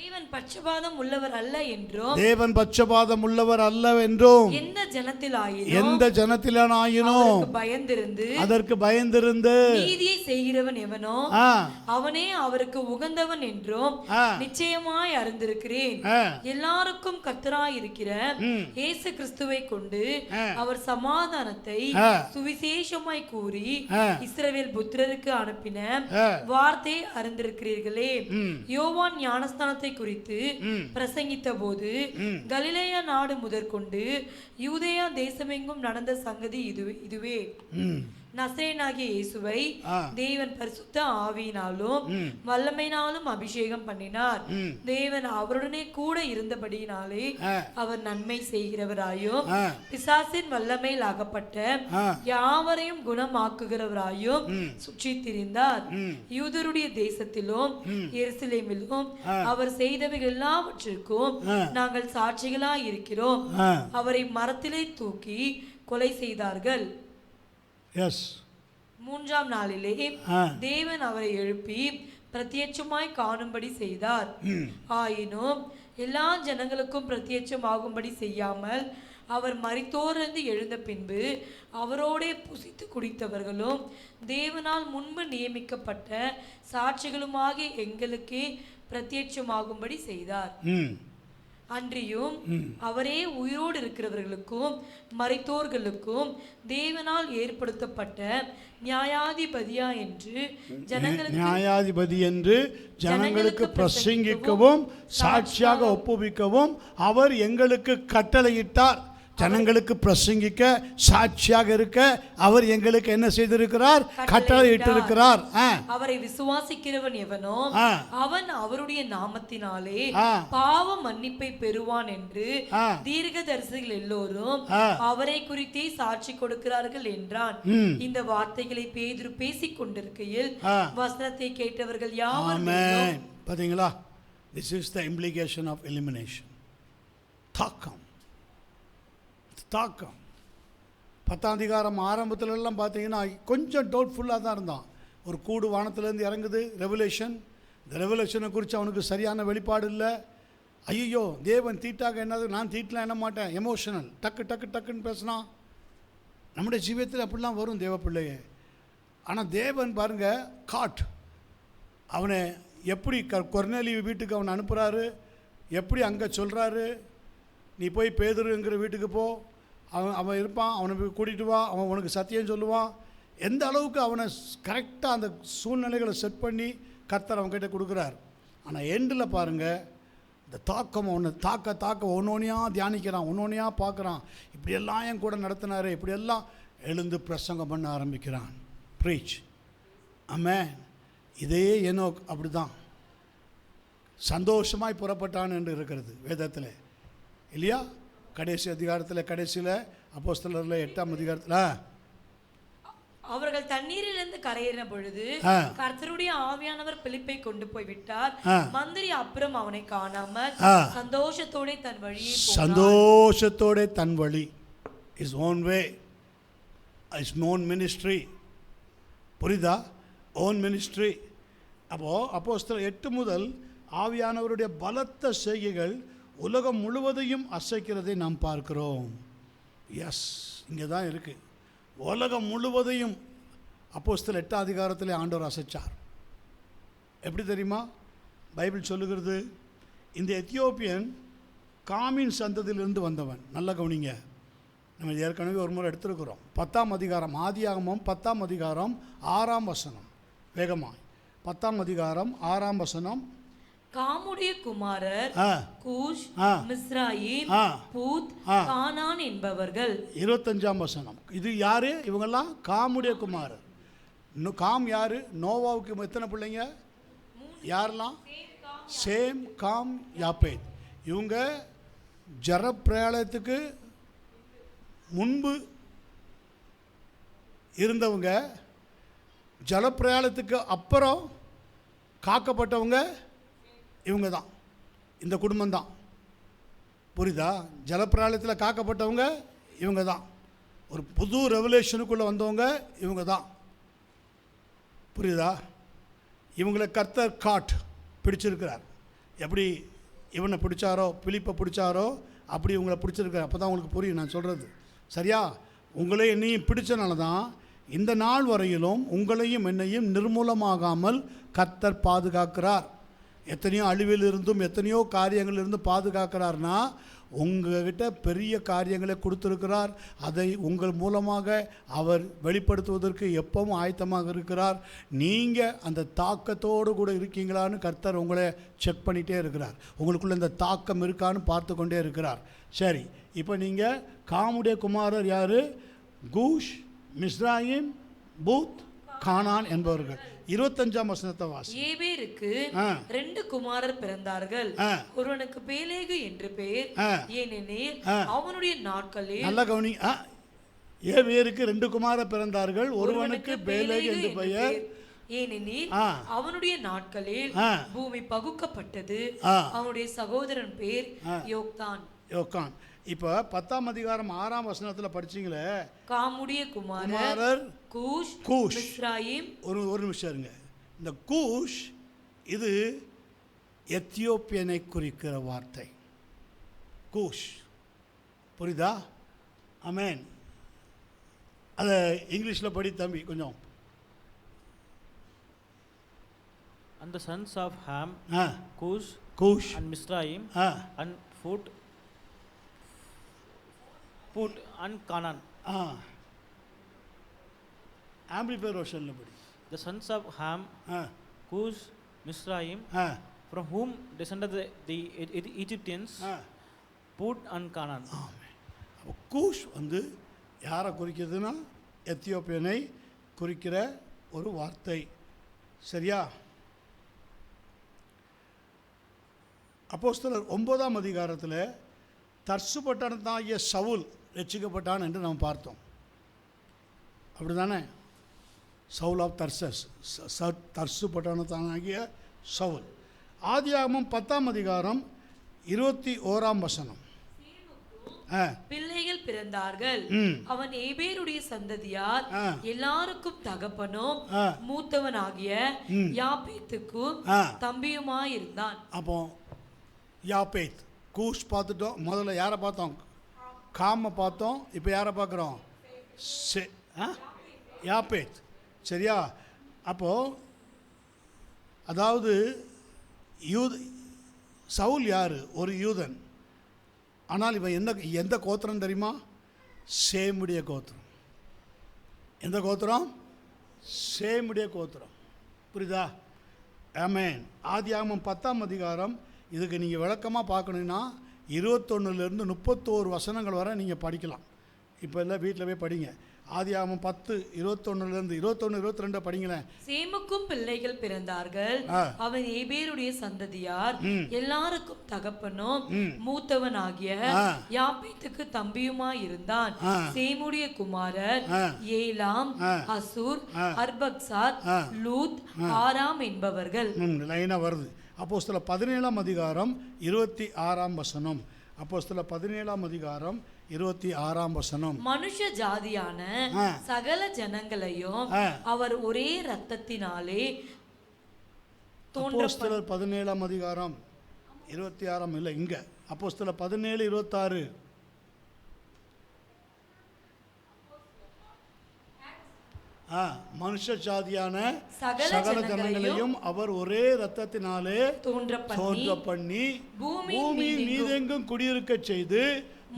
தேவன் பட்சபாதம் உள்ளவர் அல்ல என்றும் எந்த ஜனத்திலாயினும் அதற்கு பயந்திருந்து நீதியை செய்கிறவன் எவனோ அவனே அவருக்கு உகந்தவன் என்றும் நிச்சயமாய் அறிந்திருக்கிறேன். எல்லாருக்கும் கர்த்தராய் இருக்கிற இயேசு கிறிஸ்துவை கொண்டு அவர் சமாதானத்தை சுவிசேஷமாய் கூறி இஸ்ரவேல் புத்திரருக்கு அனுப்பின வார்த்தை அறிந்திருக்கிறீர்களே. யோவான் ஞானஸ்தானத்தை குறித்து பிரசங்கித்த போது கலிலேயா நாடு முதற்கொண்டு யூதேயா தேசமெங்கும் நடந்த சங்கதி இதுவே. நசரேயனாகிய இயேசுவை தேவன் பரிசுத்த ஆவியினாலும் வல்லமையினாலும் அபிஷேகம் பண்ணினார். தேவன் அவருடனே கூட இருந்தபடியினாலே அவர் நன்மை செய்கிறவராயும் பிசாசின் வல்லமையில் அகப்பட்ட யாவரையும் குணமாக்குகிறவராயும் சுற்றி திரிந்தார். யூதருடைய தேசத்திலும் எருசலேமிலும் அவர் செய்தவைகள் எல்லாவற்றிற்கும் நாங்கள் சாட்சிகளாய் இருக்கிறோம். அவரை மரத்திலே தூக்கி கொலை செய்தார்கள். மூன்றாம் நாளிலே தேவன் அவரை எழுப்பி பிரத்யட்சமாய் காணும்படி செய்தார். ஆயினும் எல்லா ஜனங்களுக்கும் பிரத்யட்சம் ஆகும்படி செய்யாமல் அவர் மரித்தோரிலிருந்து எழுந்த பின்பு அவரோடே புசித்து குடித்தவர்களும் தேவனால் முன்பு நியமிக்கப்பட்ட சாட்சிகளுமாகிய எங்களுக்கே பிரத்யட்சமாகும்படி செய்தார். அன்றியும் அவரே உயிரோடு இருக்கிறவர்களுக்கும் மரித்தோர்களுக்கும் தேவனால் ஏற்படுத்தப்பட்ட நியாயாதிபதியா என்று ஜனங்களுக்கு பிரசங்கிக்கவும் சாட்சியாக ஒப்புவிக்கவும் அவர் எங்களுக்கு கட்டளையிட்டார். ஜனங்களுக்கு பிரசங்கிக்க சாட்சியாக இருக்க அவர் எங்களுக்கு என்ன செய்திருக்கிறார்? கட்டளையிட்டிருக்கிறார். அவரை விசுவாசிக்கிறவன் எவனோ அவன் அவருடைய நாமத்தினாலே பாவ மன்னிப்பை பெறுவான் என்று தீர்க்கதரிசிகள் எல்லோரும் அவரை குறித்தே சாட்சி கொடுக்கிறார்கள் என்றான். இந்த வார்த்தைகளை பேதுரு பேசிக் கொண்டிருக்கையில் வசனத்தை கேட்டவர்கள் யாவரும் பாத்தீங்களா? This is the implication of elimination. தாக்கம் 10ஆம் அதிகாரம் ஆரம்பத்துல எல்லாம் பார்த்தீங்கன்னா கொஞ்சம் டவுட்ஃபுல்லாக தான் இருந்தான். ஒரு கூடு வானத்திலேருந்து இறங்குது, ரெவலேஷன். இந்த ரெவலேஷனை குறித்து அவனுக்கு சரியான வெளிப்பாடு இல்லை. ஐயோ தேவன் தீட்டாக என்னது, நான் தீட்டலாம் என்ன மாட்டேன், எமோஷனல், டக்குன்னு பேசினான். நம்முடைய ஜீவியத்தில் அப்படிலாம் வரும் தேவ பிள்ளையே. ஆனால் தேவன் பாருங்க அவனை எப்படி கொர்நேலியு வீட்டுக்கு அவனை அனுப்புகிறாரு, எப்படி அங்கே சொல்கிறாரு, நீ போய் பேதுருங்கிற வீட்டுக்கு போ, அவன் இருப்பான், அவனை போய் கூட்டிகிட்டு வா, அவன் உனக்கு சத்தியம் சொல்லுவான். எந்த அளவுக்கு அவனை கரெக்டாக அந்த சூழ்நிலைகளை செட் பண்ணி கர்த்தர் அவன்கிட்ட கொடுக்குறார். ஆனால் எண்டில் பாருங்கள், இந்த தாக்கம் அவனை தாக்க ஒன்னொன்னையாக தியானிக்கிறான், ஒன்னொன்னையாக பார்க்குறான். இப்படியெல்லாம் என் கூட நடத்தினார், இப்படியெல்லாம் எழுந்து பிரசங்கம் பண்ண ஆரம்பிக்கிறான். ப்ரீச். ஆமென். இதே ஏனோக் அப்படி தான் சந்தோஷமாய் புறப்பட்டான் என்று இருக்கிறது வேதத்தில் இல்லையா? கடைசி அதிகாரத்தில், கடைசியில் அப்போஸ்தலர்ல 8ஆம் அதிகாரத்தில் அவர்கள் தண்ணீரிலிருந்து கரையேறின பொழுது கர்த்தருடைய ஆவியானவர் பிலிப்பை கொண்டு போய் விட்டார். மந்திரி அப்புறம் அவனை காணாமல் சந்தோஷத்தோட தன் வழி his own way, his own ministry. புரியுதா? Own ministry. அப்போஸ்தலர் 8 முதல் ஆவியானவருடைய பலத்த செய்கைகள் உலகம் முழுவதையும் அசைக்கிறதை நாம் பார்க்கிறோம். எஸ், இங்கே தான் இருக்குது. உலகம் முழுவதையும் அப்போஸ்தலர் 8ஆம் அதிகாரத்தில் ஆண்டவர் அசைச்சார். எப்படி தெரியுமா? பைபிள் சொல்லுகிறது, இந்த எத்தியோப்பியன் காமின் சந்ததியிலிருந்து வந்தவன். நல்ல கவனிங்க, நம்ம ஏற்கனவே ஒரு முறை எடுத்துருக்கிறோம். 10ஆம் அதிகாரம், ஆதியாகமம் 10ஆம் அதிகாரம் 6ஆம் வசனம். வேகமாக 10ஆம் அதிகாரம் 6ஆம் வசனம். காமுடைய குமாரர் கூஷ், மிஸ்ராயீம், பூத், கானான் என்பவர்கள். 25ஆம் வசனம். இது யாரு? இவங்கெல்லாம் காமுடைய குமாரர். காம் யாரு? நோவாவுக்கு எத்தனை பிள்ளைங்க? யாரெல்லாம்? சேம், காம், யாப்பேத். இவங்க ஜலப்பிரளயத்துக்கு முன்பு இருந்தவங்க. ஜலப்பிரளயத்துக்கு அப்புறம் காக்கப்பட்டவங்க இவங்க தான், இந்த குடும்பம் தான். புரியுதா? ஜலப்பிரளயத்தில் காக்கப்பட்டவங்க இவங்க தான். ஒரு புது ரெவலேஷனுக்குள்ளே வந்தவங்க இவங்க தான். புரியுதா? இவங்களை கர்த்தர் பிடிச்சிருக்கிறார். எப்படி இவனை பிடிச்சாரோ, பிலிப்பை பிடிச்சாரோ, அப்படி இவங்களை பிடிச்சிருக்கிறார். அப்போ தான் உங்களுக்கு புரியும் நான் சொல்கிறது. சரியா? உங்களே என்னையும் பிடிச்சனால தான் இந்த நாள் வரையிலும் உங்களையும் என்னையும் நிர்மூலமாகாமல் கர்த்தர் பாதுகாக்கிறார். எத்தனையோ அழிவில் இருந்தும் எத்தனையோ காரியங்கள் இருந்து பாதுகாக்கிறார்னா உங்ககிட்ட பெரிய காரியங்களை கொடுத்துருக்கிறார். அதை உங்கள் மூலமாக அவர் வெளிப்படுத்துவதற்கு எப்பவும் ஆயத்தமாக இருக்கிறார். நீங்கள் அந்த தாக்கத்தோடு கூட இருக்கீங்களான்னு கர்த்தர் உங்களை செக் பண்ணிகிட்டே இருக்கிறார். உங்களுக்குள்ள இந்த தாக்கம் இருக்கான்னு பார்த்து கொண்டே இருக்கிறார். சரி, இப்போ நீங்கள் காமுடைய குமாரர் யார்? கூஷ், மிஸ்ராயிம், பூத், கானான் என்பவர்கள். 25ஆம் வசனத்தை வாசி. ஏபேருக்கு 2 குமாரர் பிறந்தார்கள். ஒருவனுக்கு பேலேகு என்று பெயர், ஏனெனில் அவனுடைய நாட்களில். நல்ல கவனி. ஏபேருக்கு 2 குமாரர் பிறந்தார்கள். ஒருவனுக்கு பேலேகு என்று பெயர், ஏனெனில் அவனுடைய நாட்களில் பூமி பகுக்கப்பட்டது. அவனுடைய சகோதரன் பேர் யோக்தான். இப்ப 10ஆம் அதிகாரம் 6ஆம் வசனத்துல படிச்சீங்களே, காமுடைய குமாரர் கூஷ், மிஸ்ராயிம். ஒரு நிமிஷம் இருங்க. இந்த கூஷ் இது எத்தியோப்பியனை குறிக்கிற வார்த்தை. கூஷ் புரியுதா? ஆமென். அதை இங்கிலீஷ்ல படி தம்பி கொஞ்சம். And the sons of Ham, Cush and Mizraim, and Put and Canaan. Amplified version படி. The sons of Ham, Cush, Mizraim, from whom descended the Egyptians, Put and Canaan. கூஷ் வந்து யாரை குறிக்கிறதுனா எத்தியோப்பியனை குறிக்கிற ஒரு வார்த்தை. சரியா? அப்போஸ்தலர் 9ஆம் அதிகாரத்தில் தர்சு பட்டணத்தாகிய சவுல் ரட்சிக்கப்பட்டான் என்று நாம் பார்த்தோம். அப்படி தானே? சவுல் ஆஃப் தர்சஸ், தர்சு பட்டணத்தாகிய சவுல். ஆதியாகமம் 10ஆம் அதிகாரம் 21ஆம் வசனம். பிள்ளைகள் பிறந்தார்கள். அவன் ஏபேருடைய சந்ததியார் எல்லாருக்கும் தகப்பனும் மூத்தவனாகிய யாப்பேத்துக்கும் தம்பியுமாயிருந்தான். அப்போ யாப்பேத், கூஷ் பார்த்துட்டோம். முதல்ல யாரை பார்த்தோம்? காமை பார்த்தோம். இப்போ யாரை பார்க்குறோம்? யாப்பேத். சரியா? அப்போது அதாவது சவுல் யார்? ஒரு யூதன். ஆனால் இவன் எந்த கோத்திரம் தெரியுமா? சேமுடைய கோத்திரம். எந்த கோத்திரம்? சேமுடைய கோத்திரம். புரியுதா? ஆமென். ஆதியாகமம் 10ஆம் அதிகாரம் இதுக்கு நீங்கள் விளக்கமாக பார்க்கணுன்னா 21லேருந்து 31 வசனங்கள் வரை நீங்கள் படிக்கலாம். இப்போ எல்லாம் வீட்டில் போய் படிங்க. ஆதியாகமம் 10 21லேருந்து 21 22 படிங்களேன். சேமுக்கும் பிள்ளைகள் பிறந்தார்கள். அவன் ஏபேருடைய சந்ததியார் எல்லாருக்கும் தகப்பனும் மூத்தவனாகிய யாப்பேத்துக்கு தம்பியுமாயிருந்தான். சேமுடைய குமாரர் ஏலாம், அசூர், அர்பக்சாத், லூத், ஆராம் என்பவர்கள். லைனாக வருது. அப்போஸ்தலர் 17ஆம் அதிகாரம் 26ஆம் வசனம். அப்போஸ்தலர் 17ஆம் அதிகாரம் 26ஆம் வசனம். மனுஷ ஜாதியான சகல ஜனங்களையும் அவர் ஒரே இரத்தத்தினாலே. அப்போஸ்தலர் 17ஆம் அதிகாரம் 26ஆம் இல்லை, இங்க அப்போஸ்தலர் 17:26. மனுஷ ஜாதியான சகல ஜனங்களையும் அவர் ஒரே இரத்தத்தினாலே தோன்ற பண்ணி பூமி மீதெங்கும் குடியிருக்க செய்து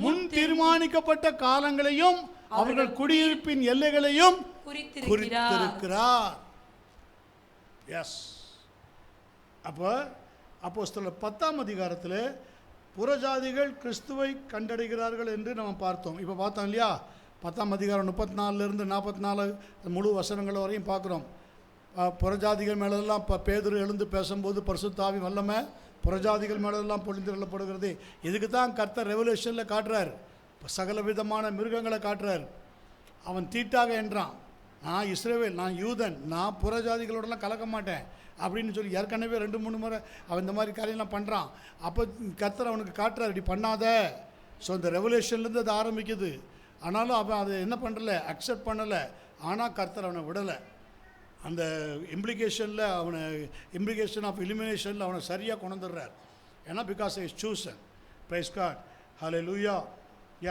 முன் தீர்மானிக்கப்பட்ட காலங்களையும் அவர்கள் குடியிருப்பின் எல்லைகளையும் குறித்திருக்கிறார். எஸ். அப்போ அப்போஸ்தலர் 10ஆம் அதிகாரத்தில் புறஜாதிகள் கிறிஸ்துவை கண்டடைகிறார்கள் என்று நம்ம பார்த்தோம். இப்போ பார்த்தோம் இல்லையா? 10ஆம் அதிகாரம் 34லேருந்து 44 முழு வசனங்கள் வரையும் பார்க்குறோம். புறஜாதிகள் மேலெல்லாம் பேதுரு எழுந்து பேசும்போது பரிசுத்த ஆவி வல்லமை புறஜாதிகள் மேலெல்லாம் பொழிந்துள்ளப்படுகிறது. இதுக்கு தான் கர்த்தர் ரெவல்யூஷனில் காட்டுறார். சகல விதமான மிருகங்களை காட்டுறார். அவன் தீட்டாக என்றான், நான் இஸ்ரவேல், நான் யூதன், நான் புறஜாதிகளோடலாம் கலக்க மாட்டேன் அப்படின்னு சொல்லி ஏற்கனவே 2-3 முறை அவன் இந்த மாதிரி காரியம்லாம் பண்ணுறான். அப்போ கர்த்தர் அவனுக்கு காட்டுறார், இப்படி பண்ணாத. ஸோ இந்த ரெவல்யூஷன்லேருந்து அது ஆரம்பிக்குது. ஆனாலும் அவன் அதை என்ன பண்ணலை, அக்செப்ட் பண்ணலை. ஆனால் கர்த்தர் அவனை விடலை. அந்த இம்ப்ளிகேஷனில் இம்ப்ளிகேஷன் ஆஃப் எலிமினேஷனில் அவனை சரியாக கொண்டு வந்துடுறார். ஏன்னா because is Susan. Praise God. Hallelujah.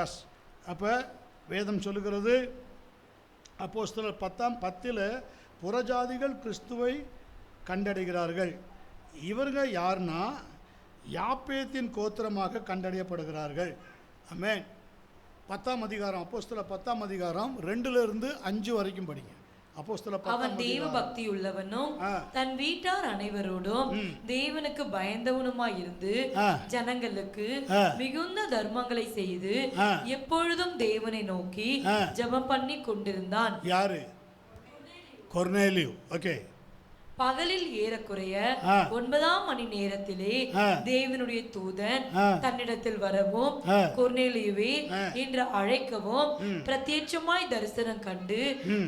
Yes. அப்போ வேதம் சொல்லுகிறது அப்போஸ்தலர் 10:10 புறஜாதிகள் கிறிஸ்துவை கண்டடைகிறார்கள். இவர்கள் யாருன்னா யாப்பேத்தின் கோத்திரமாக கண்டறியப்படுகிறார்கள். ஆமென். 10ஆம் அதிகாரம் அப்போஸ்தலர் 10ஆம் அதிகாரம் 2லிருந்து 5 வரைக்கும் படிங்க. அப்போஸ்தலர் அவன் தேவ பக்தி உள்ளவனும் தன் வீட்டார் அனைவரோடும் தேவனுக்கு பயந்தவனுமாய் இருந்து ஜனங்களுக்கு மிகுந்த தர்மங்களை செய்து எப்பொழுதும் தேவனை நோக்கி ஜெபம் பண்ணி கொண்டிருந்தான். யாரு? கொர்நேலியு. ஓகே. பகலில் ஏறக்குறைய 9ஆம் மணி நேரத்திலே தேவனுடைய தூதன் தன்னிடத்தில் வரவும் கொர்நேலியுவே என்று அழைக்கவும் பிரத்யட்சமாய் தரிசனம் கண்டு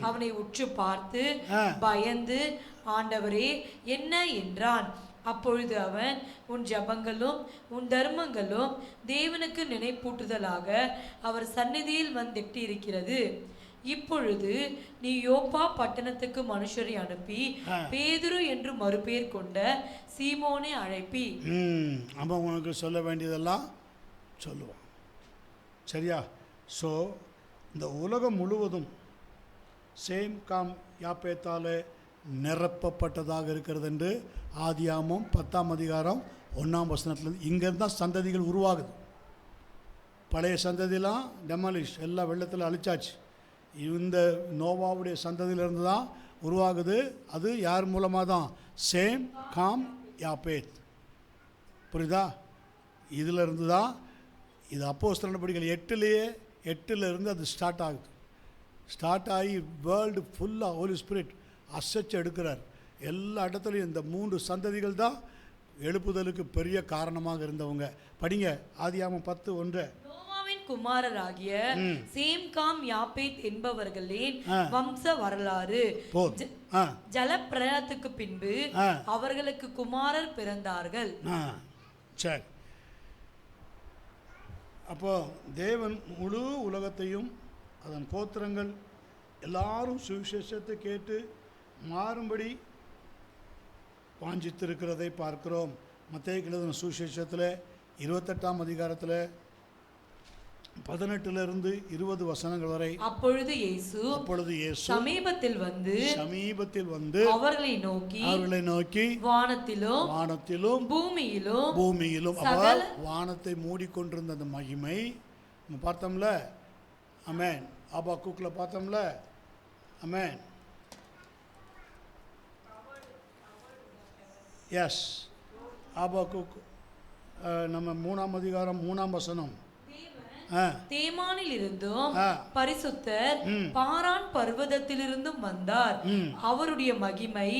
அவனை உற்று பார்த்து பயந்து ஆண்டவரே என்ன என்றான். அப்பொழுது அவன், உன் ஜபங்களும் உன் தர்மங்களும் தேவனுக்கு நினைப்பூட்டுதலாக அவர் சந்நிதியில் வந்தெட்டி இருக்கிறது. இப்பொழுது நீ யோப்பா பட்டணத்துக்கு மனுஷரை அனுப்பி பேதுரு என்று மறுபெயர் கொண்ட சீமோனை அழைப்பி. அவன் உனக்கு சொல்ல வேண்டியதெல்லாம் சொல்லுவான். சரியா? ஸோ இந்த உலகம் முழுவதும் சேம் காம் யாப்பேத்தாலே நிரப்பப்பட்டதாக இருக்கிறது என்று ஆதியாமம் 10ஆம் அதிகாரம் 1ஆம் வசனத்துலேருந்து இங்கேருந்து தான் சந்ததிகள் உருவாகுது. பழைய சந்ததியெலாம் டெமாலிஷ், எல்லாம் வெள்ளத்தில் அழிச்சாச்சு. இந்த நோவாவுடைய சந்ததியிலிருந்து தான் உருவாகுது. அது யார் மூலமாக தான்? சேம் காம் யாப்பேத். புரியுதா? இதிலிருந்து தான் இது அப்போஸ்தலர் நடவடிக்கைகள் 8 அது ஸ்டார்ட் ஆகுது. ஸ்டார்ட் ஆகி வேர்ல்டு ஃபுல்லாக ஹோலி ஸ்பிரிட் அசைச்சு எடுக்கிறார். எல்லா இடத்துலையும் இந்த 3 சந்ததிகள் தான் எழுப்புதலுக்கு பெரிய காரணமாக இருந்தவங்க. படிங்க ஆதியாகமம் 10:1. நோவாவின் குமாரராகிய சேம் காம் யாப்பேத் என்பவர்களின் வம்ச வரலாறு. ஜலப்பிரளயத்துக்கு பின்பு அவர்களுக்கு குமாரர் பிறந்தார்கள். சரி, அப்போ தேவன் முழு உலகத்தையும் அதன் கோத்திரங்கள் எல்லாரும் சுவிசேஷத்தை கேட்டு மாறும்படி வாஞ்சித்திருக்கிறதை பார்க்கிறோம். மத்தேயு எழுதின சுவிசேஷத்தில் 28ஆம் அதிகாரத்தில் 18 20 வசனங்கள் வரை. அப்பொழுது இயேசு சமீபத்தில் வந்து அவர்களை நோக்கி வானத்திலும் பூமியிலும் வானத்தை மூடிக்கொண்டிருந்த அந்த மகிமை நம்ம பார்த்தோம்ல. ஆமென். ஆபாக்கூக்கில் பார்த்தோம்ல. ஆமென். எஸ், ஆபாக்கூக் நம்ம 3ஆம் அதிகாரம் 3ஆம் வசனம். தேமானில் இருந்தும் பரிசுத்தர் பாரான் பர்வதத்திலிருந்தும் வந்தார். அவருடைய மகிமை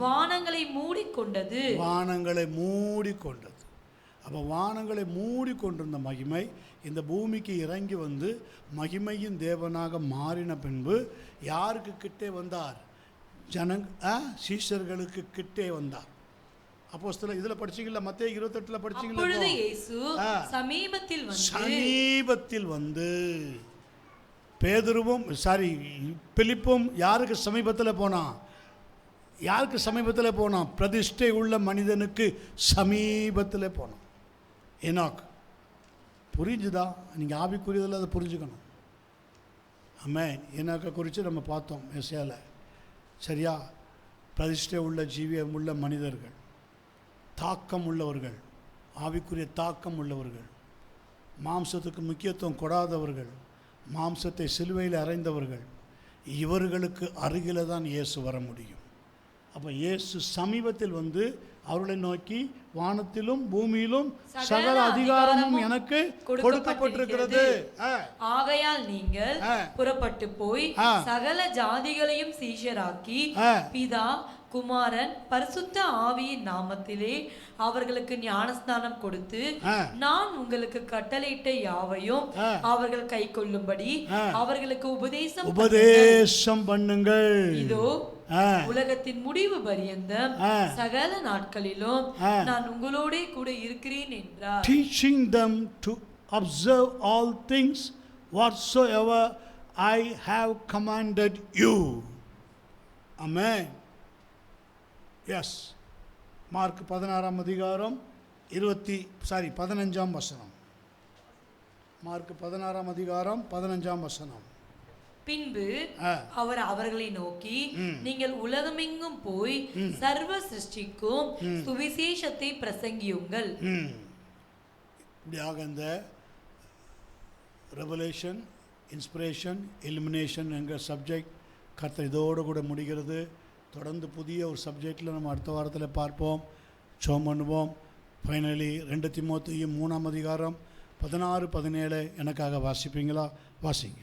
வானங்களை மூடிக்கொண்டது. அப்போ வானங்களை மூடிக்கொண்டிருந்த மகிமை இந்த பூமிக்கு இறங்கி வந்து மகிமையின் தேவனாக மாறின பின்பு யாருக்கு கிட்டே வந்தார்? சீஷர்களுக்கு கிட்டே வந்தார். அப்போஸ்தலர் இதில் படிச்சீங்களா? மத்தேயு 28 படிச்சீங்களா? அப்பொழுது இயேசு சமீபத்தில் வந்து பேதுருவும் பிலிப்பும் யாருக்கு சமீபத்தில் போனான்? பிரதிஷ்டை உள்ள மனிதனுக்கு சமீபத்தில் போனான். ஏனாக். புரிஞ்சுதா? நீங்கள் ஆவிக்குரியதில் அதை புரிஞ்சுக்கணும். ஆமென். ஏனாக்கை குறித்து நம்ம பார்த்தோம் எஸ்ஏல. சரியா? பிரதிஷ்டை உள்ள ஜீவியம் உள்ள மனிதர்கள், தாக்கம் உள்ளவர்கள், ஆவிக்குரிய தாக்கம் உள்ளவர்கள், மாம்சத்துக்கு முக்கியத்துவம் கொடாதவர்கள், மாம்சத்தை சிலுவையில் அறைந்தவர்கள், இவர்களுக்கு அருகில் தான் இயேசு வர முடியும். அப்போ இயேசு சமீபத்தில் வந்து அவர்களை நோக்கி, வானத்திலும் பூமியிலும் சகல அதிகாரமும் எனக்கு கொடுக்கப்பட்டிருக்கிறது. ஆகையால் நீங்கள் புறப்பட்டு போய் சகல ஜாதிகளையும் சீஷராக்கி பிதா குமாரன் பரிசுத்த ஆவியின் நாமத்திலே அவர்களுக்கு ஞானஸ்நானம் கொடுத்து நான் உங்களுக்கு கட்டளையிட்ட யாவையும் அவர்கள் கை கொள்ளும்படி அவர்களுக்கு உபதேசம் பண்ணுங்கள். இதோ உலகத்தின் முடிவு பரியந்தம் சகல நாட்களிலும் நான் உங்களோட கூட இருக்கிறேன் என்றார். Teaching them to observe all things whatsoever I have commanded you. Amen. Yes. Mark 16ஆம் அதிகாரம் 15ஆம் வசனம். மார்க் 16ஆம் அதிகாரம் 15ஆம் வசனம். பின்பு அவர் அவர்களை நோக்கி, நீங்கள் உலகமெங்கும் போய் சர்வ சிருஷ்டிக்கும் சுவிசேஷத்தை பிரசங்கியுங்கள். இப்படியாக இந்த ரெவலேஷன், இன்ஸ்பிரேஷன், இலுமினேஷன் என்கிற சப்ஜெக்ட் கர்த்தர் இதோடு கூட முடிகிறது. தொடர்ந்து புதிய ஒரு சப்ஜெக்டில் நம்ம அடுத்த வாரத்தில் பார்ப்போம், ஜெபம் பண்ணுவோம். ஃபைனலி 2 தீமோத்தேயு 3ஆம் அதிகாரம் 16-17 எனக்காக வாசிப்பீங்களா? வாசிங்க.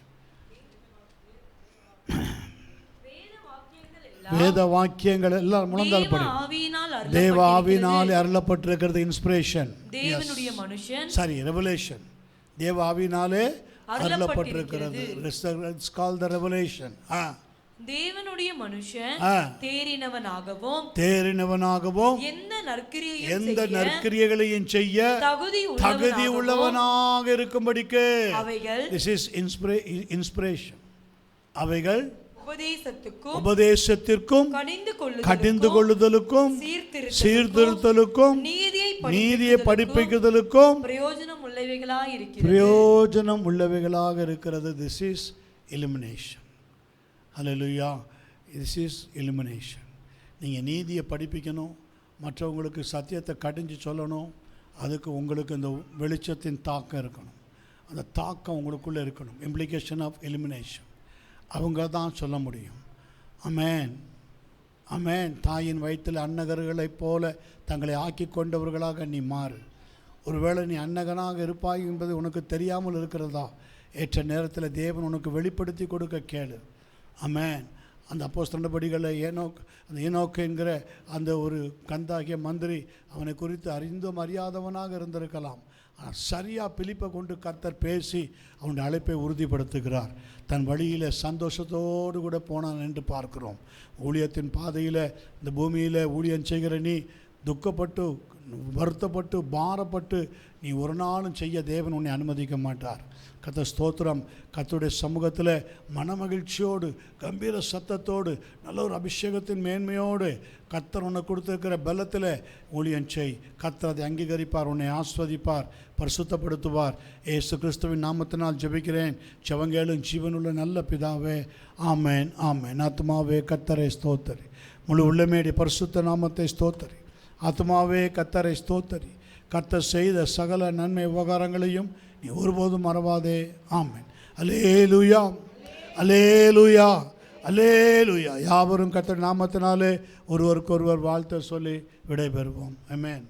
வேத வாக்கியங்கள் எல்லாம் முழங்கால் படி. தேவ ஆவியினால் அருளப்பட்டிருக்கிறது. இன்ஸ்பிரேஷன், தேவனுடைய மனுஷன், சரி, ரெவலேஷன். தேவ ஆவியினாலே அருளப்பட்டிருக்கிறது. It's called the revelation. தேவனுடைய மனுஷன் தேறினவனாகவும் எந்த நற்கிரியைகளையும் செய்ய தகுதி உள்ளவனாக இருக்கும்படிக்கு. This is inspiration. அவைகள் உபதேசத்திற்கும் கடிந்து கொள்ளுதலுக்கும் சீர்திருத்தலுக்கும் நீதியை படிப்பிக்குதலுக்கும் பிரயோஜனம் உள்ளவைகளாக இருக்கிறது. This is illumination. Hallelujah. This is illumination. நீங்கள் நீதியை படிப்பிக்கணும், மற்றவங்களுக்கு சத்தியத்தை கடிஞ்சு சொல்லணும். அதுக்கு உங்களுக்கு இந்த வெளிச்சத்தின் தாக்கம் இருக்கணும். அந்த தாக்கம் உங்களுக்குள்ளே இருக்கணும். Implication of illumination. அவங்க தான் சொல்ல முடியும். அமேன், அமேன். தாயின் வயிற்றில் அன்னகர்களைப் போல தங்களை ஆக்கி கொண்டவர்களாக நீ மாறு. ஒருவேளை நீ அன்னகனாக இருப்பாய் என்பது உனக்கு தெரியாமல் இருக்கிறதா? ஏற்ற நேரத்தில் தேவன் உனக்கு வெளிப்படுத்தி கொடுக்க கேளு. அமேன். அந்த அப்போஸ்தலர் நடபடிகளில் ஏனோக்கு என்கிற அந்த ஒரு கந்தாகிய மந்திரி அவனை குறித்து அறிந்தும் அறியாதவனாக இருந்திருக்கலாம். ஆனால் சரியாக பிலிப்பை கொண்டு கர்த்தர் பேசி அவனுடைய அழைப்பை உறுதிப்படுத்துகிறார். தன் வழியில் சந்தோஷத்தோடு கூட போனான் என்று பார்க்கிறோம். ஊழியத்தின் பாதையில் இந்த பூமியில் ஊழியம் செய்கிற நீ துக்கப்பட்டு வருத்தப்பட்டு பாரப்பட்டு நீ ஒரு நாளும் செய்ய தேவன் உன்னை அனுமதிக்க மாட்டார். கர்த்தர் ஸ்தோத்திரம். கர்த்தருடைய சமூகத்தில் மனமகிழ்ச்சியோடு கம்பீர சத்தத்தோடு நல்ல ஒரு அபிஷேகத்தின் மேன்மையோடு கர்த்தர் உன்னை கொடுத்துருக்கிற பலத்தில் ஊழியம் செய். கர்த்தர் அதை அங்கீகரிப்பார், உன்னை ஆஸ்வதிப்பார், பரிசுத்தப்படுத்துவார். இயேசு கிறிஸ்துவின் நாமத்தினால் ஜெபிக்கிறேன். செவங்கேளும் ஜீவனுள்ள நல்ல பிதாவே, ஆமேன், ஆமேன். ஆத்மாவே கர்த்தரை ஸ்தோத்தரி, முழு உள்ளமேடி பரிசுத்த நாமத்தை ஸ்தோத்தரி. ஆத்மாவே கர்த்தரை ஸ்தோத்தரி. கர்த்தர் செய்த சகல நன்மை உபகாரங்களையும் நீ ஒருபோதும் மறவாதே. ஆமென். அல்லேலூயா, அல்லேலூயா, அல்லேலூயா. யாவரும் கர்த்தர் நாமத்தினாலே ஒருவருக்கொருவர் வாழ்த்த சொல்லி விடைபெறுவோம். ஆமென்.